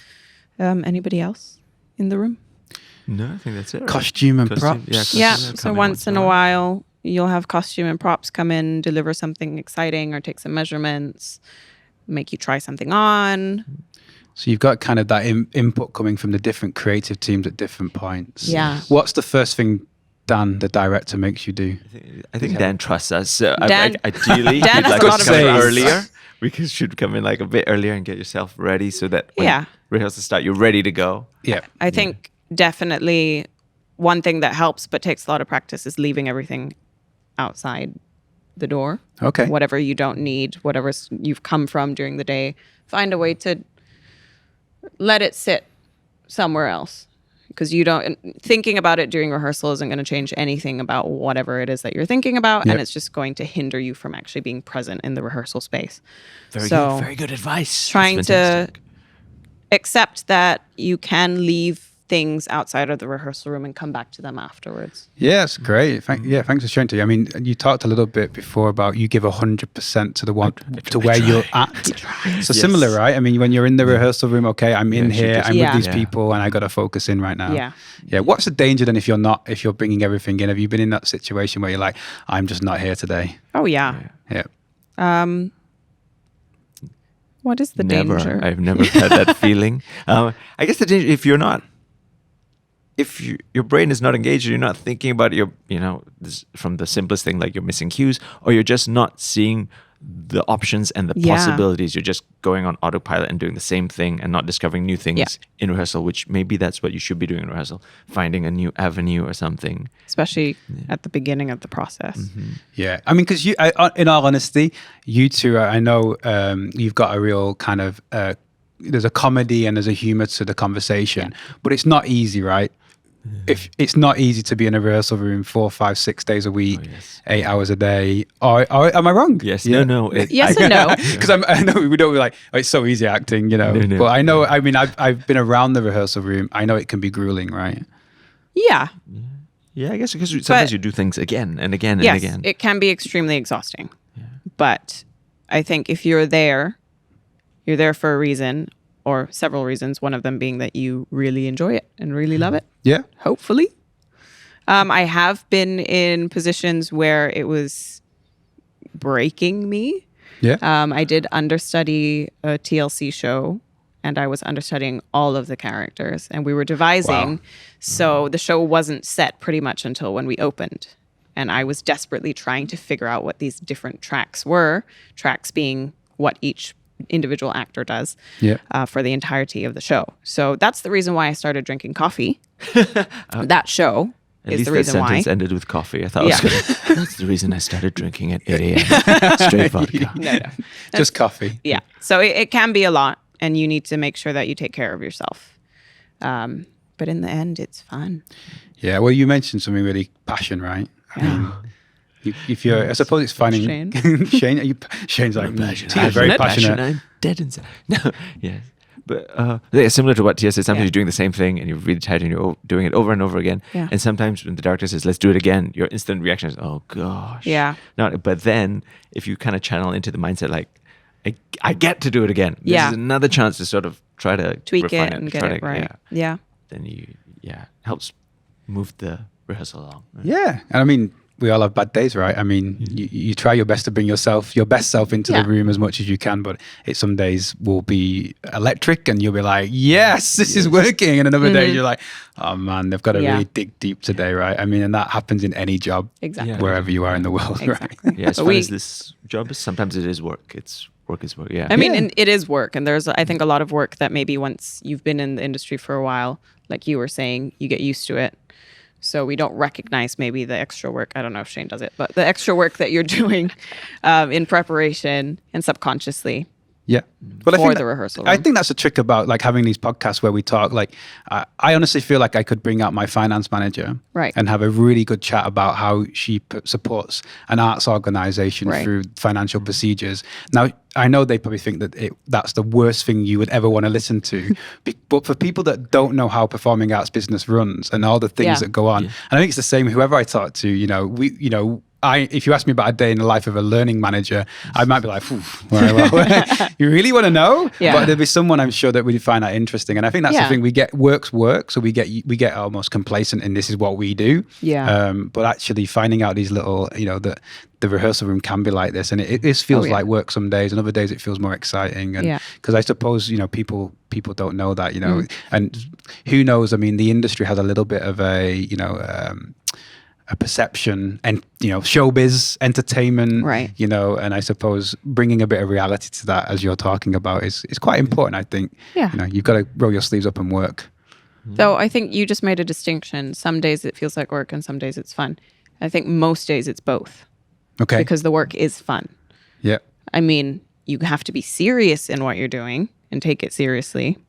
S2: Anybody else in the room?
S3: No, I think that's it. right?
S1: Costume and props.
S2: Yeah.
S3: costumes
S2: So
S3: come
S2: once in a while, you'll have costume and props come in, deliver something exciting or take some measurements, make you try something on.
S1: So you've got kind of that input coming from the different creative teams at different points.
S2: Yeah.
S1: What's the first thing Dan, the director, makes you do?
S3: I think Dan trusts us. So
S2: Dan-
S3: ideally,
S2: Dan
S3: he'd
S2: has
S3: like
S2: a
S3: us
S2: lot
S3: to
S2: of
S3: come in
S1: trust.
S3: earlier. We should come in like a bit earlier and get yourself ready so that when
S2: Yeah.
S3: rehearsals start, you're ready to go.
S1: Yeah.
S2: I think definitely one thing that helps but takes a lot of practice is leaving everything outside the door.
S1: Okay.
S2: Whatever you don't need, whatever you've come from during the day, find a way to let it sit somewhere else. Because thinking about it during rehearsal isn't going to change anything about whatever it is that you're thinking about.
S1: Yep.
S2: And it's just going to hinder you from actually being present in the rehearsal space.
S3: Very
S2: So,
S3: good. Very good advice.
S2: Trying
S3: That's
S2: to
S3: fantastic.
S2: accept that you can leave things outside of the rehearsal room and come back to them afterwards.
S1: Yeah, it's great. Thanks for sharing to you. I mean, you talked a little bit before about you give 100% to the one to where you're at. So similar, right? I mean, when you're in the rehearsal room, okay, I'm in
S3: you should
S1: here,
S3: just-
S1: I'm
S2: Yeah.
S1: with these
S3: Yeah.
S1: people, and I got to focus in right now.
S2: Yeah.
S1: Yeah. What's the danger then if you're bringing everything in? Have you been in that situation where you're like, I'm just not here today?
S2: Oh, yeah.
S1: Yeah.
S2: What is the
S3: Never.
S2: danger?
S3: I've never had that feeling. I guess the danger, if your brain is not engaged, you're not thinking about from the simplest thing like you're missing cues, or you're just not seeing the options and the
S2: Yeah.
S3: possibilities. You're just going on autopilot and doing the same thing and not discovering new things
S2: Yeah.
S3: in rehearsal, which maybe that's what you should be doing in rehearsal, finding a new avenue or something.
S2: Especially at the beginning of the process.
S1: Yeah, I mean, because in all honesty, you two, I know you've got a real kind of, there's a comedy and there's a humor to the conversation, but it's not easy, right? If it's not easy to be in a rehearsal room 4, 5, 6 days a week, 8 hours a day, or am I wrong?
S3: Yes,
S1: Yeah.
S3: no.
S2: Yes and no.
S1: Because I know we don't be like, oh, it's so easy acting,
S3: No.
S1: But I know, I mean, I've been around the rehearsal room. I know it can be grueling, right?
S2: Yeah.
S3: Yeah, I guess because sometimes you do things again and again and
S2: Yes,
S3: again.
S2: it can be extremely exhausting. But I think if you're there for a reason or several reasons, one of them being that you really enjoy it and really love it.
S1: Yeah.
S2: Hopefully. I have been in positions where it was breaking me.
S1: Yeah.
S2: I did understudy a TLC show, and I was understudying all of the characters, and we were devising.
S1: Wow.
S2: So the show wasn't set pretty much until when we opened. And I was desperately trying to figure out what these different tracks were, tracks being what each individual actor does for the entirety of the show. So that's the reason why I started drinking coffee. That show
S3: At
S2: is
S3: least
S2: the
S3: that
S2: reason why.
S3: sentence ended with coffee. I thought it was gonna, that's the reason I started drinking at 8 a.m. Straight vodka.
S2: No.
S1: Just coffee.
S2: Yeah. So it can be a lot, and you need to make sure that you take care of yourself. But in the end, it's fun.
S1: Yeah. Well, you mentioned something really passion, right? I mean, if you're, I suppose it's finding
S2: Shane.
S1: Shane. Shane's like,
S3: I'm
S1: very passionate.
S3: I'm dead inside. No, yes. But yeah, similar to what Tia said, sometimes you're doing the same thing and you're really tired and you're doing it over and over again.
S2: Yeah.
S3: And sometimes when the director says, let's do it again, your instant reaction is, oh gosh.
S2: Yeah.
S3: But then if you kind of channel into the mindset like, I get to do it again. This is another chance to sort of try to
S2: Tweak
S3: refine
S2: it and get it right. Yeah.
S3: Then helps move the rehearsal along. Right?
S1: Yeah. And I mean, we all have bad days, right? I mean, you try your best to bring your best self into the room as much as you can, but some days will be electric and you'll be like, yes, this is working. And another day you're like, oh man, they've got to really dig deep today, right? I mean, and that happens in any job, wherever you are in the world, right?
S3: Yeah, as far as this job is, sometimes it is work. Work is work, yeah.
S2: I mean, and it is work. And there's, I think, a lot of work that maybe once you've been in the industry for a while, like you were saying, you get used to it. So we don't recognize maybe the extra work. I don't know if Shane does it, but the extra work that you're doing in preparation and subconsciously.
S1: Yeah.
S2: But for the rehearsal room.
S1: I think that's a trick about like having these podcasts where we talk. Like, I honestly feel like I could bring out my finance manager and have a really good chat about how she supports an arts organization through financial procedures. Now, I know they probably think that that's the worst thing you would ever want to listen to. But for people that don't know how performing arts business runs and all the things that go on, and I think it's the same whoever I talk to, if you ask me about a day in the life of a learning manager, I might be like, well, you really want to know?
S2: Yeah.
S1: But there'll be someone I'm sure that would find that interesting. And I think that's the thing, we get work. So we get almost complacent in this is what we do.
S2: Yeah.
S1: But actually finding out these little, the rehearsal room can be like this. And it feels like work some days and other days it feels more exciting. And because I suppose, people don't know that, and who knows, I mean, the industry has a little bit of a perception and showbiz entertainment, and I suppose bringing a bit of reality to that as you're talking about is quite important. I think you've got to roll your sleeves up and work.
S2: So I think you just made a distinction. Some days it feels like work and some days it's fun. I think most days it's both.
S1: Okay.
S2: Because the work is fun.
S1: Yeah.
S2: I mean, you have to be serious in what you're doing and take it seriously,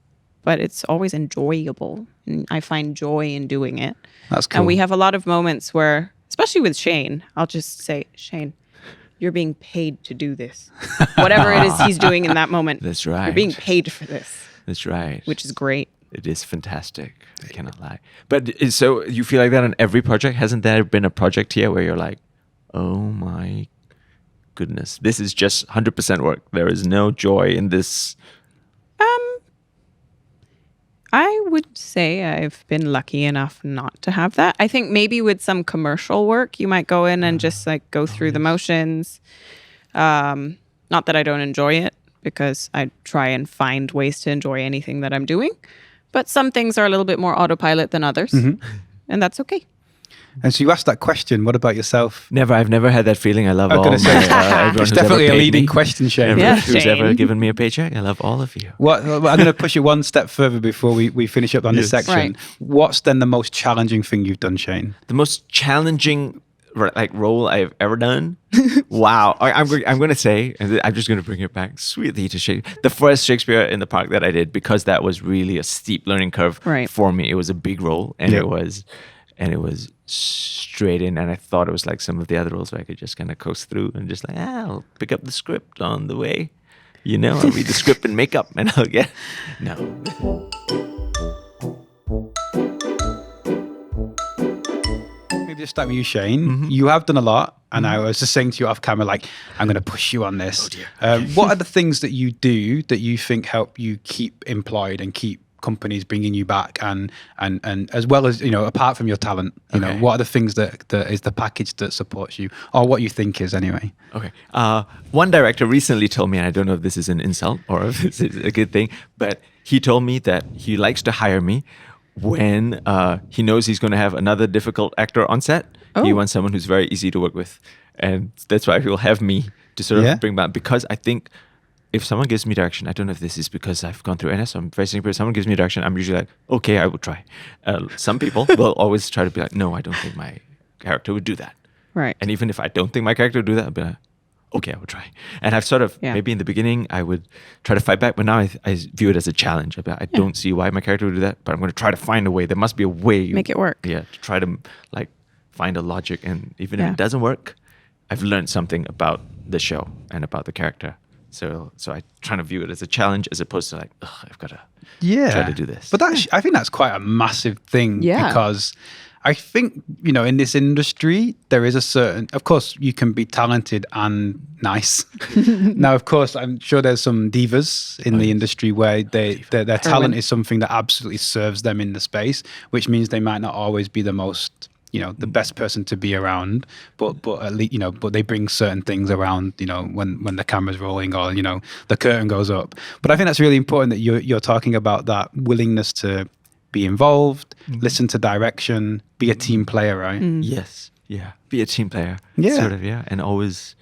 S2: but it's always enjoyable. And I find joy in doing it.
S1: That's cool.
S2: And we have a lot of moments where, especially with Shane, I'll just say, Shane, you're being paid to do this. Whatever it is he's doing in that moment.
S3: That's right.
S2: You're being paid for this.
S3: That's right.
S2: Which is great.
S3: It is fantastic. I cannot lie. But so you feel like that on every project? Hasn't there been a project here where you're like, oh my goodness, this is just 100% work. There is no joy in this.
S2: I would say I've been lucky enough not to have that. I think maybe with some commercial work, you might go in and just like go through the motions. Not that I don't enjoy it, because I try and find ways to enjoy anything that I'm doing. But some things are a little bit more autopilot than others. And that's okay.
S1: And so you asked that question, what about yourself?
S3: Never. I've never had that feeling. I love all my, everyone
S1: it's
S3: who's
S1: definitely
S3: ever
S1: a
S3: paid
S1: leading
S3: me.
S1: question, Shane.
S3: Everyone
S2: Yeah,
S3: who's
S2: Shane.
S3: ever given me a paycheck. I love all of you.
S1: I'm going to push it one step further before we finish up on this section.
S2: Right.
S1: What's then the most challenging thing you've done, Shane?
S3: The most challenging role I've ever done. Wow. I'm going to say, and I'm just going to bring it back sweetly to Shakespeare. The first Shakespeare in the Park that I did, because that was really a steep learning curve for me. It was a big role, and it was straight in, and I thought it was like some of the other roles where I could just kind of coast through and just like, I'll pick up the script on the way. I'll read the script and make up, and I'll get... No.
S1: Maybe just start with you, Shane. You have done a lot, and I was just saying to you off camera, like, I'm going to push you on this. Oh dear. What are the things that you do that you think help you keep employed and keep companies bringing you back, and as well as apart from your talent, what are the things that is the package that supports you, or what you think is anyway?
S3: Okay. One director recently told me, and I don't know if this is an insult or if this is a good thing, but he told me that he likes to hire me when he knows he's going to have another difficult actor on set. He
S2: Oh.
S3: wants someone who's very easy to work with, and that's why he will have me to sort of
S1: Yeah.
S3: bring back. Because I think if someone gives me direction, I don't know if this is because I've gone through NS. I'm very simple. If someone gives me direction, I'm usually like, okay, I will try. Some people will always try to be like, no, I don't think my character would do that.
S2: Right.
S3: And even if I don't think my character would do that, I'll be like, okay, I will try. And I've sort of,
S2: Yeah.
S3: maybe in the beginning, I would try to fight back, but now I view it as a challenge. I'll be like, I don't see why my character would do that, but I'm going to try to find a way. There must be a way.
S2: Make it work.
S3: Yeah, to try to like find a logic. And even if
S2: Yeah.
S3: it doesn't work, I've learned something about the show and about the character. So I try to view it as a challenge as opposed to like, ugh, I've got to try to do this.
S1: But I think that's quite a massive thing
S2: Yeah.
S1: because I think, in this industry, there is a certain, of course, you can be talented and nice. Now, of course, I'm sure there's some divas in the industry where their talent is something that absolutely serves them in the space, which means they might not always be the most, the best person to be around, but at least, but they bring certain things around, when the camera's rolling or, the curtain goes up. But I think that's really important that you're talking about that willingness to be involved, listen to direction, be a team player, right?
S3: Yes. Yeah. Be a team player.
S1: Yeah.
S3: Sort of, yeah. And always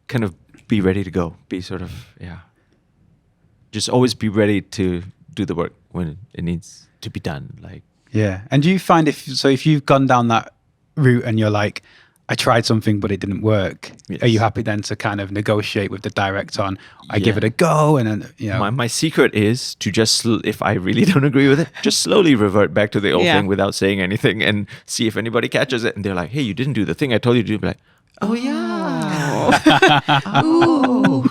S3: kind of be ready to go. Be sort of, just always be ready to do the work when it needs to be done. Like,
S1: Yeah. And do you find if you've gone down that route and you're like, I tried something, but it didn't work.
S3: Yes.
S1: Are you happy then to kind of negotiate with the director on, I give
S3: Yeah.
S1: it a go? And then,
S3: my secret is to just, if I really don't agree with it, just slowly revert back to the old
S2: Yeah.
S3: thing without saying anything and see if anybody catches it. And they're like, hey, you didn't do the thing I told you to do. Be like, oh, yeah. Oh,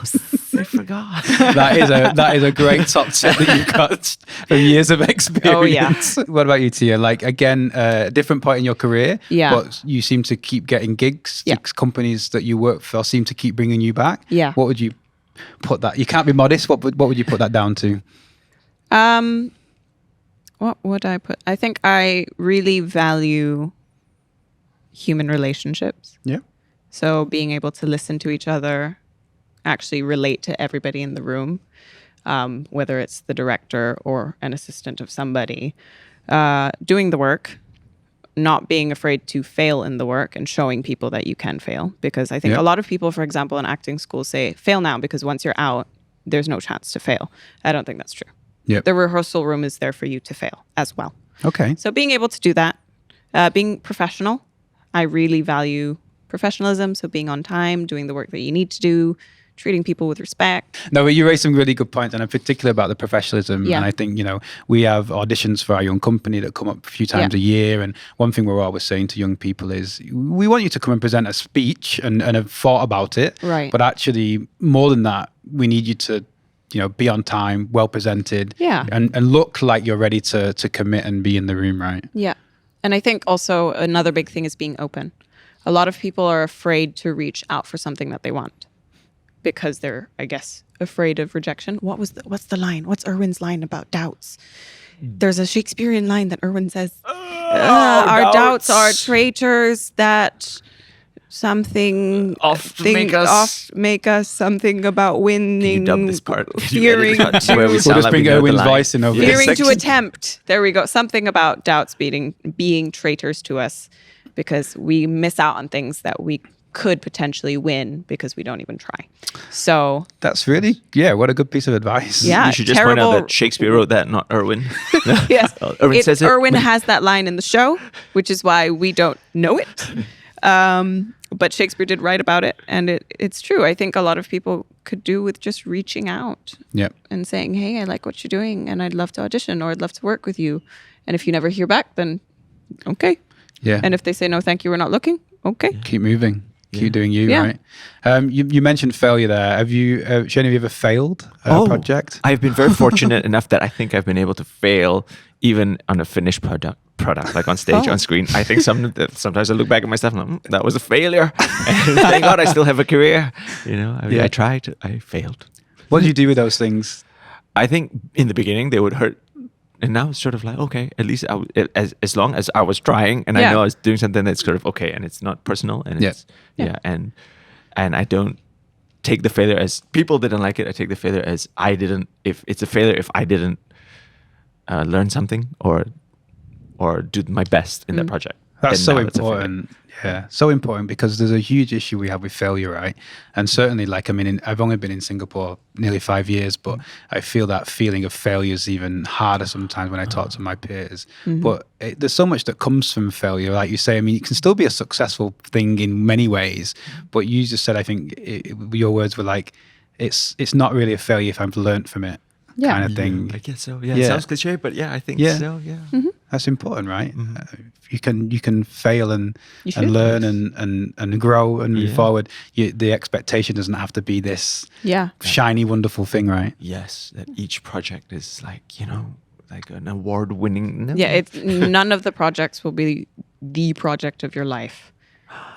S3: I forgot.
S1: that is a great top tip that you've got from years of experience.
S2: Oh, yeah.
S1: What about you, Tia? Like, again, different point in your career,
S2: Yeah.
S1: but you seem to keep getting gigs.
S2: Yeah.
S1: Companies that you work for seem to keep bringing you back.
S2: Yeah.
S1: What would you put that? You can't be modest. What would you put that down to?
S2: What would I put? I think I really value human relationships.
S1: Yeah.
S2: So being able to listen to each other, actually relate to everybody in the room, whether it's the director or an assistant of somebody, doing the work, not being afraid to fail in the work and showing people that you can fail. Because I think
S1: Yeah.
S2: a lot of people, for example, in acting school say, fail now because once you're out, there's no chance to fail. I don't think that's true.
S1: Yep.
S2: The rehearsal room is there for you to fail as well.
S1: Okay.
S2: So being able to do that, being professional, I really value professionalism. So being on time, doing the work that you need to do, treating people with respect.
S1: No, but you raised some really good points, and in particular about the professionalism.
S2: Yeah.
S1: And I think, we have auditions for our young company that come up a few times a year. And one thing we're always saying to young people is, we want you to come and present a speech and have thought about it.
S2: Right.
S1: But actually, more than that, we need you to, be on time, well presented,
S2: Yeah.
S1: and look like you're ready to commit and be in the room, right?
S2: Yeah. And I think also another big thing is being open. A lot of people are afraid to reach out for something that they want because they're, I guess, afraid of rejection. What's the line? What's Irwin's line about doubts? There's a Shakespearean line that Irwin says, our doubts are traitors that something
S3: Oft make us-
S2: something about winning.
S3: Can you dub this part? Can you edit
S2: Fearing
S3: this part to where we
S1: We'll
S3: sound
S1: just
S3: like
S1: bring
S3: we know the
S1: Owen's
S3: line?
S1: voice in over this
S2: fearing to
S1: section.
S2: attempt. There we go. Something about doubts being traitors to us because we miss out on things that we could potentially win because we don't even try. So
S1: That's really, what a good piece of advice.
S2: Yeah.
S3: You should just point out
S2: terrible-
S3: that Shakespeare wrote that, not Irwin.
S2: yes,
S3: Irwin says it.
S2: Irwin has that line in the show, which is why we don't know it. But Shakespeare did write about it, and it's true. I think a lot of people could do with just reaching out
S1: Yep.
S2: and saying, "Hey, I like what you're doing, and I'd love to audition, or I'd love to work with you." And if you never hear back, then okay.
S1: Yeah.
S2: And if they say no, thank you, we're not looking. Okay.
S1: Keep moving. Keep doing you,
S2: Yeah.
S1: right? You mentioned failure there. Have you, Shane, have you ever failed a project?
S3: I've been very fortunate enough that I think I've been able to fail even on a finished product like on stage, on screen. I think sometimes I look back at my stuff and I'm like, that was a failure. And thank God I still have a career. I tried, I failed.
S1: What did you do with those things?
S3: I think in the beginning they would hurt. And now it's sort of like, okay, at least as long as I was trying and I
S2: Yeah.
S3: know I was doing something that's sort of okay and it's not personal and it's, and I don't take the failure as people didn't like it. I take the failure as if it's a failure if I didn't learn something or do my best in that project.
S1: That's
S3: then
S1: so
S3: now it's a failure.
S1: important. Yeah, so important because there's a huge issue we have with failure, right? And certainly, like, I mean, I've only been in Singapore nearly 5 years, but I feel that feeling of failure is even harder sometimes when I talk to my peers. But there's so much that comes from failure. Like you say, I mean, it can still be a successful thing in many ways, but you just said, I think your words were like, it's not really a failure if I've learned from it.
S2: Yeah.
S1: Kind of thing.
S3: I guess so. Yeah, it sounds cliche, but yeah, I think so. Yeah.
S1: That's important, right? You can fail and
S2: should.
S1: learn and grow and move forward. The expectation doesn't have to be this shiny, wonderful thing, right?
S3: Yes, that each project is like, you know, like an award-winning. No.
S2: Yeah, it's none of the projects will be the project of your life.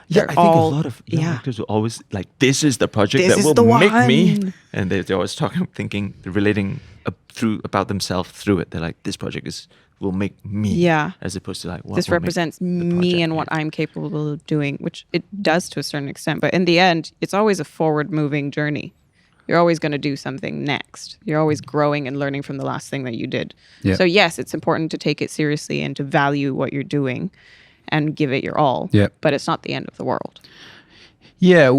S3: Yeah, I think
S2: all-
S3: a lot of
S2: yeah.
S3: actors will always like, this is the project
S2: This
S3: that
S2: is
S3: will
S2: the
S3: make me.
S2: one.
S3: And they're always thinking, relating about themselves through it. They're like, this project will make me.
S2: Yeah.
S3: As opposed to like, what
S2: This
S3: will make
S2: represents
S3: the
S2: me
S3: project,
S2: and what I'm capable of doing, which it does to a certain extent. But in the end, it's always a forward-moving journey. You're always going to do something next. You're always growing and learning from the last thing that you did.
S1: Yeah.
S2: So yes, it's important to take it seriously and to value what you're doing and give it your all.
S1: Yeah.
S2: But it's not the end of the world.
S1: Yeah,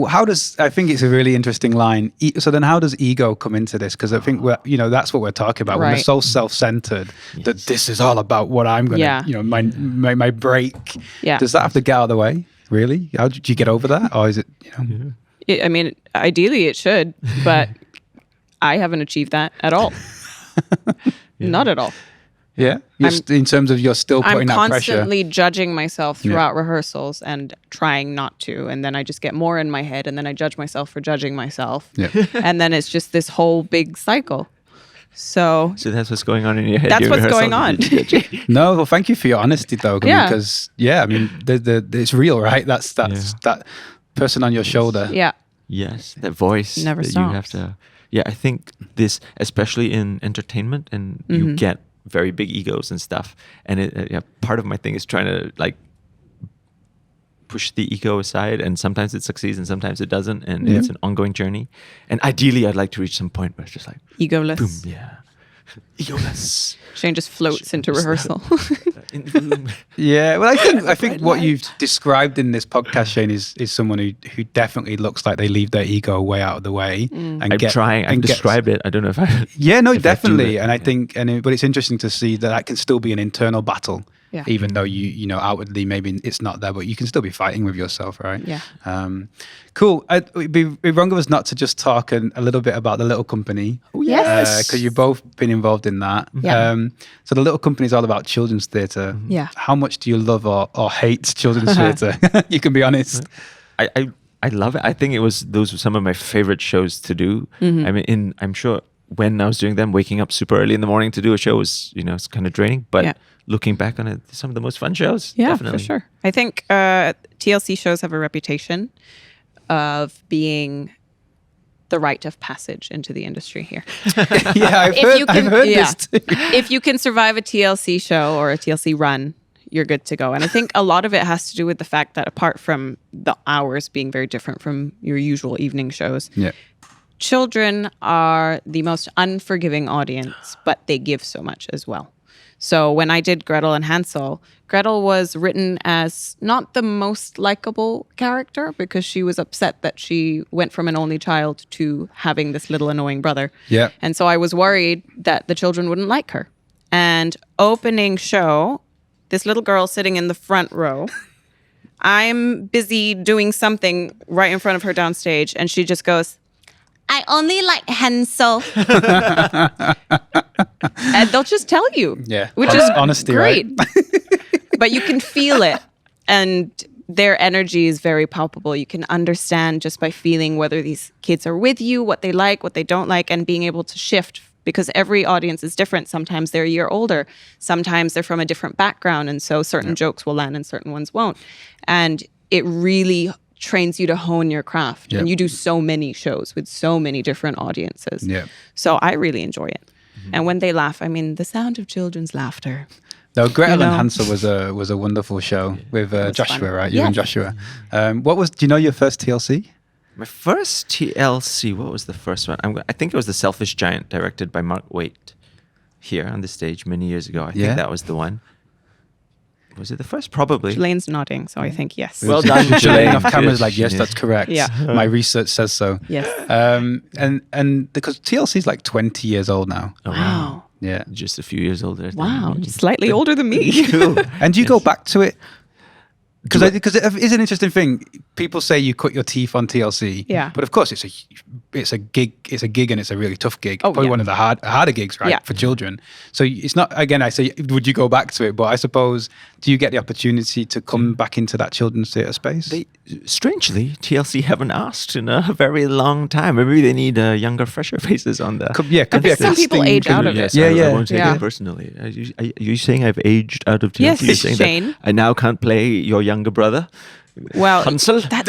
S1: I think it's a really interesting line. So then how does ego come into this? Because I think that's what we're talking about. When we're
S2: Right.
S1: so self-centered that this is all about what I'm going to, my break.
S2: Yeah.
S1: Does that have to get out of the way? Really? How did you get over that? Or is it,
S2: I mean, ideally it should, but I haven't achieved that at all. Not at all.
S1: Yeah? In terms of you're still putting
S2: I'm
S1: that pressure.
S2: constantly judging myself throughout rehearsals and trying not to. And then I just get more in my head and then I judge myself for judging myself.
S1: Yeah.
S2: And then it's just this whole big cycle. So
S3: So that's what's going on in your head.
S2: That's
S3: during
S2: what's
S3: rehearsal.
S2: going on.
S1: No, well, thank you for your honesty, though.
S2: Yeah.
S1: Because, I mean, it's real, right? That's that person on your shoulder.
S2: yeah.
S3: Yes, that voice
S2: Never
S3: that you have
S2: stops.
S3: to. Yeah, I think this, especially in entertainment, and you get very big egos and stuff. And part of my thing is trying to like push the ego aside, and sometimes it succeeds and sometimes it doesn't, and it's an ongoing journey. And ideally, I'd like to reach some point where it's just like
S2: Egoless.
S3: boom, egoless.
S2: Shane just floats into rehearsal.
S3: In the room.
S1: Yeah, well, I think what you've described in this podcast, Shane, is someone who definitely looks like they leave their ego way out of the way. And
S3: I'm trying. I've described it. I don't know if I.
S1: Yeah, no,
S3: if I do
S1: definitely.
S3: it.
S1: And I think, but it's interesting to see that can still be an internal battle.
S2: Yeah.
S1: Even though you know outwardly maybe it's not there, but you can still be fighting with yourself, right?
S2: Yeah.
S1: Cool. It'd be wrong of us not to just talk a little bit about the Little Company.
S2: Yes.
S1: Because you've both been involved in that.
S2: Yeah.
S1: So the Little Company is all about children's theatre.
S2: Yeah.
S1: How much do you love or hate children's theatre? You can be honest.
S3: I love it. I think those were some of my favorite shows to do. I mean, I'm sure when I was doing them, waking up super early in the morning to do a show was, it's kind of draining. But looking back on it, some of the most fun shows.
S2: Yeah,
S3: definitely.
S2: for sure. I think TLC shows have a reputation of being the rite of passage into the industry here.
S1: Yeah, I've heard this too.
S2: If you can survive a TLC show or a TLC run, you're good to go. And I think a lot of it has to do with the fact that apart from the hours being very different from your usual evening shows, children are the most unforgiving audience, but they give so much as well. So when I did Gretel and Hansel, Gretel was written as not the most likable character because she was upset that she went from an only child to having this little annoying brother.
S1: Yeah.
S2: And so I was worried that the children wouldn't like her. And opening show, this little girl sitting in the front row, I'm busy doing something right in front of her downstage, and she just goes, I only like Hansel. And they'll just tell you.
S1: Yeah.
S2: Which is
S1: Honesty,
S2: great.
S1: right?
S2: But you can feel it. And their energy is very palpable. You can understand just by feeling whether these kids are with you, what they like, what they don't like, and being able to shift because every audience is different. Sometimes they're a year older. Sometimes they're from a different background. And so certain jokes will land and certain ones won't. And it really trains you to hone your craft.
S1: Yep.
S2: And you do so many shows with so many different audiences.
S1: Yep.
S2: So I really enjoy it. And when they laugh, I mean, the sound of children's laughter.
S1: No, Gretel
S2: You
S1: and
S2: know.
S1: Hansel was a wonderful show with Joshua,
S2: fun.
S1: right? You and
S2: Yes.
S1: Joshua. Do you know your first TLC?
S3: My first TLC, what was the first one? I think it was The Selfish Giant, directed by Mark Waite, here on the stage many years ago. I
S1: Yeah.
S3: think that was the one. Was it the first? Probably.
S2: Lane's nodding, so I think yes.
S3: Well done,
S1: Jelaine
S3: Jelaine.
S1: off camera is like,
S3: Good.
S1: yes, that's correct.
S2: Yeah.
S1: My research says so.
S2: Yes.
S1: And because TLC is like 20 years old now.
S3: Oh,
S2: Wow.
S1: Yeah.
S3: Just a few years older. than
S2: Wow.
S3: me.
S2: Just slightly older than me.
S3: Cool.
S1: And do you go back to it? Because it is an interesting thing. People say you cut your teeth on TLC.
S2: Yeah.
S1: But of course, it's a gig. It's a gig, and it's a really tough gig.
S2: Oh,
S1: Probably
S2: yeah.
S1: one of the harder gigs, right,
S2: Yeah.
S1: for children. So it's not. Again, I say, would you go back to it? But I suppose, do you get the opportunity to come back into that children's theatre space?
S3: Strangely, TLC haven't asked in a very long time. Maybe they need younger, fresher faces on the.
S1: Could
S2: I
S1: be a
S2: think some people
S1: casting-
S2: age out of
S3: Yes,
S2: it.
S1: Yeah,
S3: I won't take
S2: Yeah.
S3: it personally. Are you saying I've aged out of TLC?
S2: Yes,
S3: You're saying
S2: Shane.
S3: that I now can't play your younger brother?
S2: Well,
S3: Hansel?
S2: that's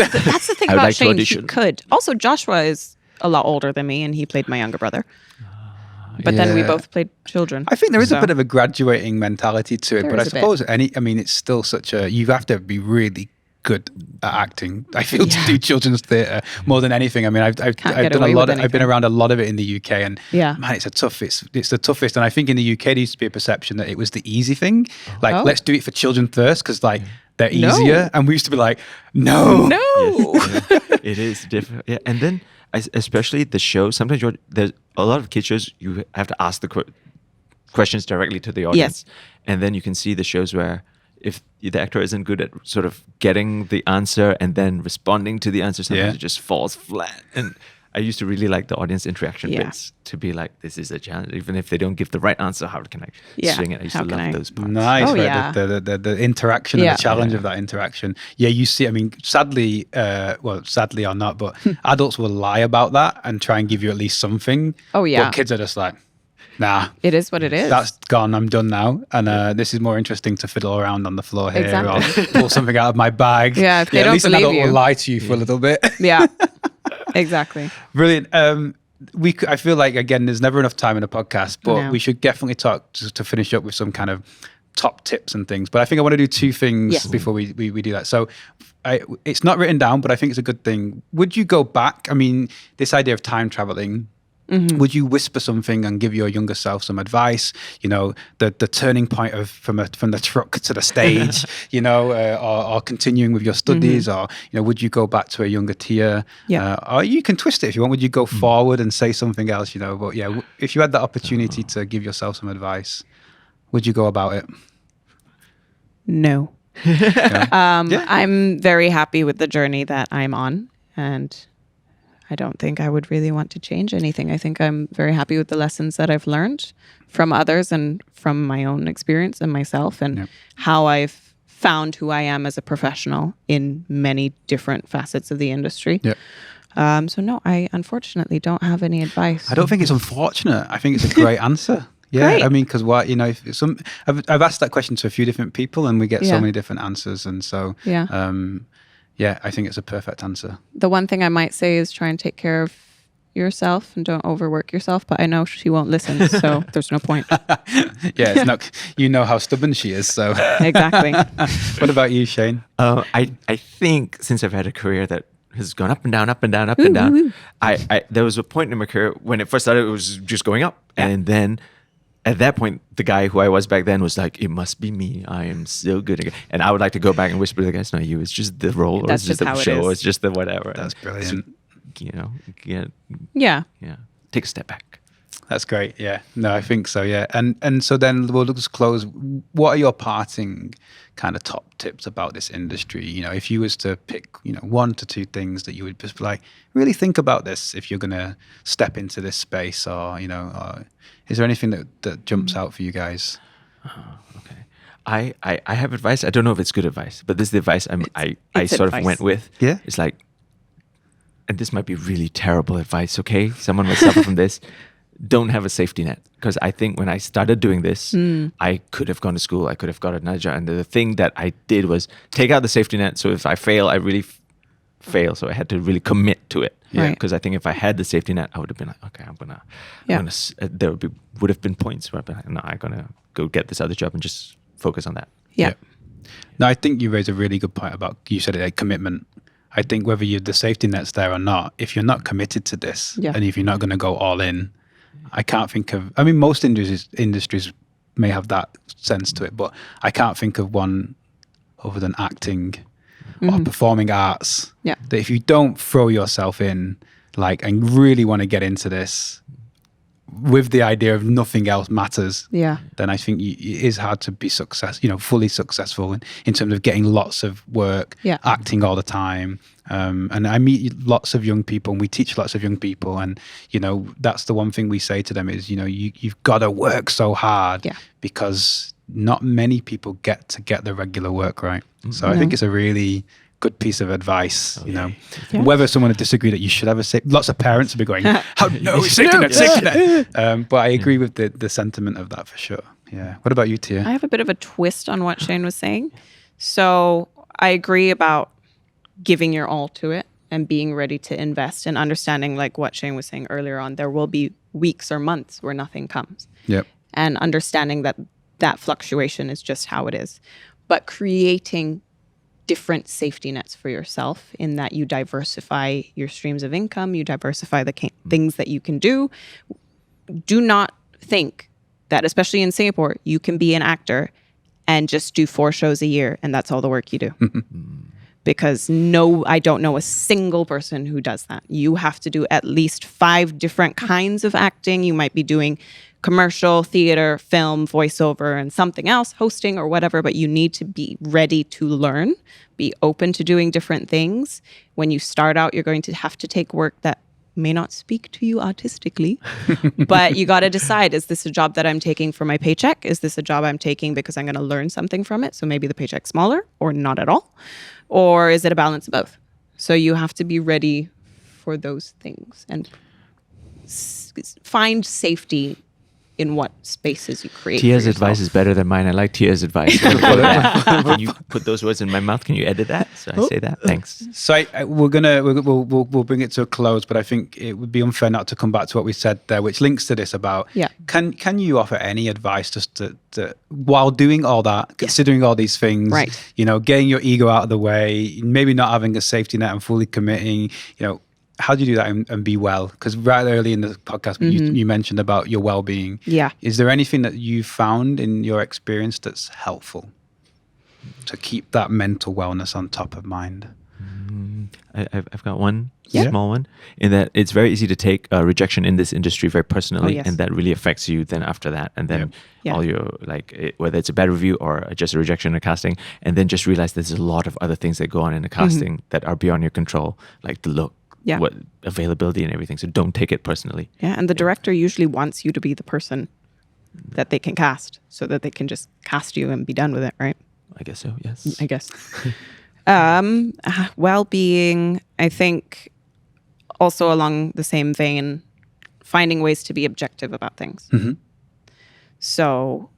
S2: the thing
S3: I would
S2: about
S3: like to
S2: Shane. He
S3: audition.
S2: could. Also, Joshua is a lot older than me, and he played my younger brother. But then we
S1: Yeah.
S2: both played children.
S1: I think there is a
S2: so-
S1: bit of a graduating mentality to it,
S2: There
S1: but I
S2: is a bit.
S1: suppose it's still such a. You have to be really good at acting. I feel to
S2: Yeah.
S1: do children's theatre more than anything. I mean, I've
S2: Can't
S1: done
S2: get
S1: a
S2: away
S1: lot.
S2: with
S1: I've been
S2: anything.
S1: around a lot of it in the UK, and
S2: Yeah.
S1: man, it's the toughest. And I think in the UK there used to be a perception that it was the easy thing, like
S2: Oh.
S1: let's do it for children first because like they're
S2: No.
S1: easier, and we used to be like, no,
S2: No.
S3: Yes, it is different. Yeah, and then especially the show. Sometimes there's a lot of kids shows. You have to ask the questions directly to the audience, and then you can see the shows where if the actor isn't good at sort of getting the answer and then responding to the answer, sometimes
S1: Yeah.
S3: it just falls flat. And I used to really like the audience interaction
S2: Yeah.
S3: bits to be like, this is a challenge. Even if they don't give the right answer, how can I
S2: Yeah,
S3: swing it? I used
S2: how
S3: to
S2: can
S3: love
S2: I-
S3: those parts.
S1: Nice,
S2: Oh,
S1: right?
S2: yeah.
S1: The interaction and
S2: Yeah.
S1: the challenge
S3: Yeah.
S1: of that interaction. Yeah, you see. I mean, sadly, sadly or not, but adults will lie about that and try and give you at least something.
S2: Oh, yeah.
S1: But kids are just like, nah,
S2: It is what it is.
S1: that's gone. I'm done now. And this is more interesting to fiddle around on the floor here
S2: Exactly.
S1: or pull something out of my bag.
S2: Yeah, if they
S1: at
S2: don't
S1: least an
S2: believe
S1: adult
S2: you.
S1: will lie to you for a little bit.
S2: Yeah. Exactly.
S1: Brilliant. I feel like again, there's never enough time in a podcast, but
S2: No.
S1: we should definitely talk to finish up with some kind of top tips and things. But I think I want to do two things
S2: Yes.
S1: before we do that. So it's not written down, but I think it's a good thing. Would you go back? I mean, this idea of time traveling.
S2: Mm-hmm.
S1: Would you whisper something and give your younger self some advice? You know, the turning point of from the truck to the stage. You know, or continuing with your studies, or you know, would you go back to a younger Tia?
S2: Mm-hmm. Yeah.
S1: Or you can twist it if you want. Would you go forward and say something else? You know, but yeah, if you had that opportunity to give yourself some advice, would you go about it?
S2: No.
S1: Yeah.
S2: I'm very happy with the journey that I'm on, and I don't think I would really want to change anything. I think I'm very happy with the lessons that I've learned from others and from my own experience and myself, and
S1: Yep.
S2: how I've found who I am as a professional in many different facets of the industry.
S1: Yeah.
S2: So no, I unfortunately don't have any advice.
S1: I don't think it's unfortunate. I think it's a great answer. Yeah,
S2: Great.
S1: I mean, because what you know, if I've asked that question to a few different people, and we get so
S2: Yeah.
S1: many different answers, and so
S2: Yeah.
S1: yeah, I think it's a perfect answer.
S2: The one thing I might say is try and take care of yourself and don't overwork yourself, but I know she won't listen, so there's no point.
S1: Yeah, it's not. You know how stubborn she is. So,
S2: Exactly.
S1: what about you, Shane?
S3: I think since I've had a career that has gone up and down, up and down, up and down, I there was a point in my career when it first started, it was just going up, and then at that point, the guy who I was back then was like, "It must be me. I am so good." Again. And I would like to go back and whisper to the guy, "It's not you. It's just the role, or
S2: That's
S3: it's just
S2: just
S3: the
S2: how it
S3: show, or
S2: is."
S3: it's just the whatever."
S1: That's
S3: And
S1: brilliant.
S3: so, you know,
S2: Yeah.
S3: take a step back.
S1: That's great. Yeah. No, I think so. Yeah. And so then we'll just close. What are your parting kind of top tips about this industry? You know, if you was to pick, you know, 1 to 2 things that you would just be like, really think about this if you're going to step into this space, or, you know, is there anything that jumps out for you guys?
S3: Okay. I have advice. I don't know if it's good advice, but this is the advice I
S2: it's
S3: sort
S2: advice.
S3: of went with.
S1: Yeah.
S3: It's like, and this might be really terrible advice, okay? Someone might suffer from this. Don't have a safety net. Because I think when I started doing this, I could have gone to school. I could have got a job. And the thing that I did was take out the safety net. So if I fail, I really fail. So I had to really commit to it.
S2: Right.
S3: Because I think if I had the safety net, I would have been like, okay, there would have been points where I'd be like, no, I'm going to go get this other job and just focus on that.
S2: Yeah.
S1: No, I think you raise a really good point about, you said it, like commitment. I think whether the safety net's there or not, if you're not committed to this,
S2: Yeah.
S1: and if you're not going to go all in, I can't think of. I mean, most industries may have that sense to it, but I can't think of one other than acting or performing arts.
S2: Yeah.
S1: That if you don't throw yourself in, like, and really want to get into this with the idea of nothing else matters,
S2: Yeah.
S1: then I think it is hard to be fully successful in terms of getting lots of work,
S2: Yeah.
S1: acting all the time. And I meet lots of young people, and we teach lots of young people, and that's the one thing we say to them is you've got to work so hard,
S2: Yeah.
S1: because not many people get the regular work, right? So I think it's a really good piece of advice.
S2: Yeah.
S1: Whether someone would disagree that you should have lots of parents will be going, "How no, safety net." But I agree with the sentiment of that for sure. Yeah. What about you, Tia?
S2: I have a bit of a twist on what Shane was saying. So I agree about giving your all to it and being ready to invest, and understanding, like what Shane was saying earlier on, there will be weeks or months where nothing comes.
S1: Yep.
S2: And understanding that fluctuation is just how it is. But creating different safety nets for yourself, in that you diversify your streams of income, you diversify the things that you can do. Do not think that, especially in Singapore, you can be an actor and just do 4 shows a year and that's all the work you do. Because I don't know a single person who does that. You have to do at least 5 different kinds of acting. You might be doing commercial, theater, film, voiceover, and something else, hosting or whatever, but you need to be ready to learn, be open to doing different things. When you start out, you're going to have to take work that may not speak to you artistically, but you got to decide, is this a job that I'm taking for my paycheck? Is this a job I'm taking because I'm going to learn something from it? So maybe the paycheck's smaller or not at all. Or is it a balance of both? So you have to be ready for those things and find safety in what spaces you create.
S3: Tia's advice is better than mine. I like Tia's advice. Can you put those words in my mouth? Can you edit that? So I say that. Thanks.
S1: So we'll bring it to a close, but I think it would be unfair not to come back to what we said there, which links to this about can you offer any advice just to while doing all that, considering all these things,
S2: right?
S1: Getting your ego out of the way, maybe not having a safety net and fully committing, how do you do that and be well? Because right early in the podcast, you mentioned about your well-being.
S2: Yeah.
S1: Is there anything that you found in your experience that's helpful to keep that mental wellness on top of mind?
S3: I've got one small one, in that it's very easy to take rejection in this industry very personally, and that really affects you then after that. And then all your, whether it's a bad review or just a rejection in a casting, and then just realize there's a lot of other things that go on in a casting that are beyond your control, like the look, what availability and everything. So don't take it personally. Yeah,
S2: and the director usually wants you to be the person that they can cast, so that they can just cast you and be done with it, right?
S3: I guess so, yes.
S2: I guess. Well-being, I think, also along the same vein, finding ways to be objective about things. So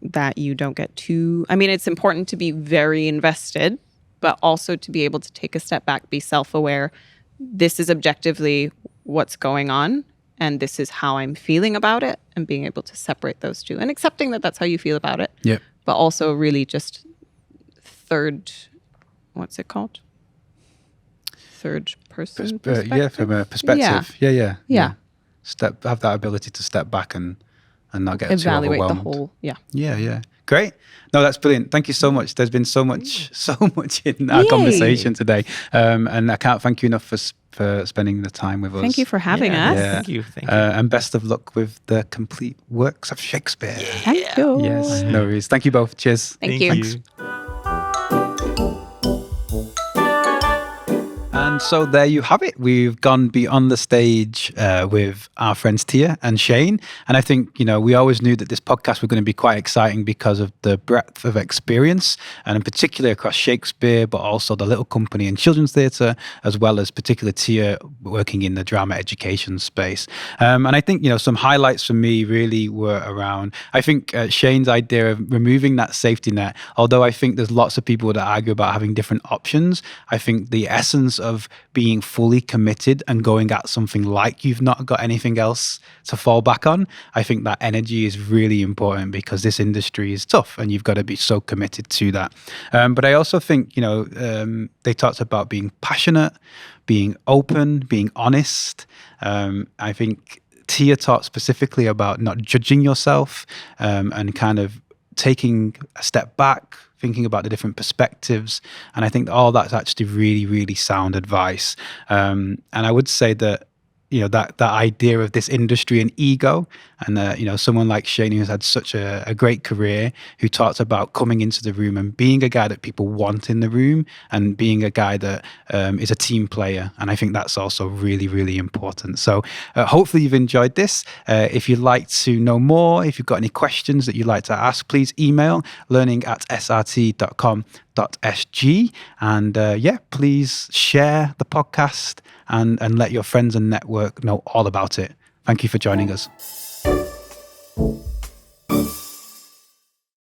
S2: that you don't get too... I mean, it's important to be very invested, but also to be able to take a step back, be self-aware. This is objectively what's going on, and this is how I'm feeling about it, and being able to separate those two and accepting that that's how you feel about it.
S1: Yeah.
S2: But also really just what's it called? Third person perspective?
S1: From a perspective. Yeah. Have that ability to step back and not get
S2: evaluate
S1: too
S2: the
S1: overwhelmed.
S2: whole.
S1: Yeah. Great. No, that's brilliant. Thank you so much. There's been so much in our conversation today. And I can't thank you enough for spending the time with us.
S2: Thank you for having us.
S1: Yeah.
S3: Thank you.
S1: And best of luck with the Complete Works of Shakespeare.
S2: Thank you.
S1: Yes, no worries. Thank you both. Cheers.
S2: Thank you.
S3: Thanks.
S1: And so there you have it. We've gone beyond the stage with our friends Tia and Shane. And I think, we always knew that this podcast was going to be quite exciting because of the breadth of experience, and in particular across Shakespeare, but also the Little Company and Children's Theatre, as well as particularly Tia working in the drama education space. And I think, some highlights for me really were around, I think Shane's idea of removing that safety net, although I think there's lots of people that argue about having different options, I think the essence of being fully committed and going at something like you've not got anything else to fall back on, I think that energy is really important, because this industry is tough and you've got to be so committed to that. But I also think, they talked about being passionate, being open, being honest. I think Tia taught specifically about not judging yourself and kind of taking a step back, thinking about the different perspectives. And I think all that's actually really, really sound advice. And I would say that, that idea of this industry and ego, and someone like Shane who's had such a great career, who talks about coming into the room and being a guy that people want in the room, and being a guy that is a team player. And I think that's also really, really important. So hopefully you've enjoyed this. If you'd like to know more, if you've got any questions that you'd like to ask, please email learning@srt.com.sg. And please share the podcast and let your friends and network know all about it. Thank you for joining us.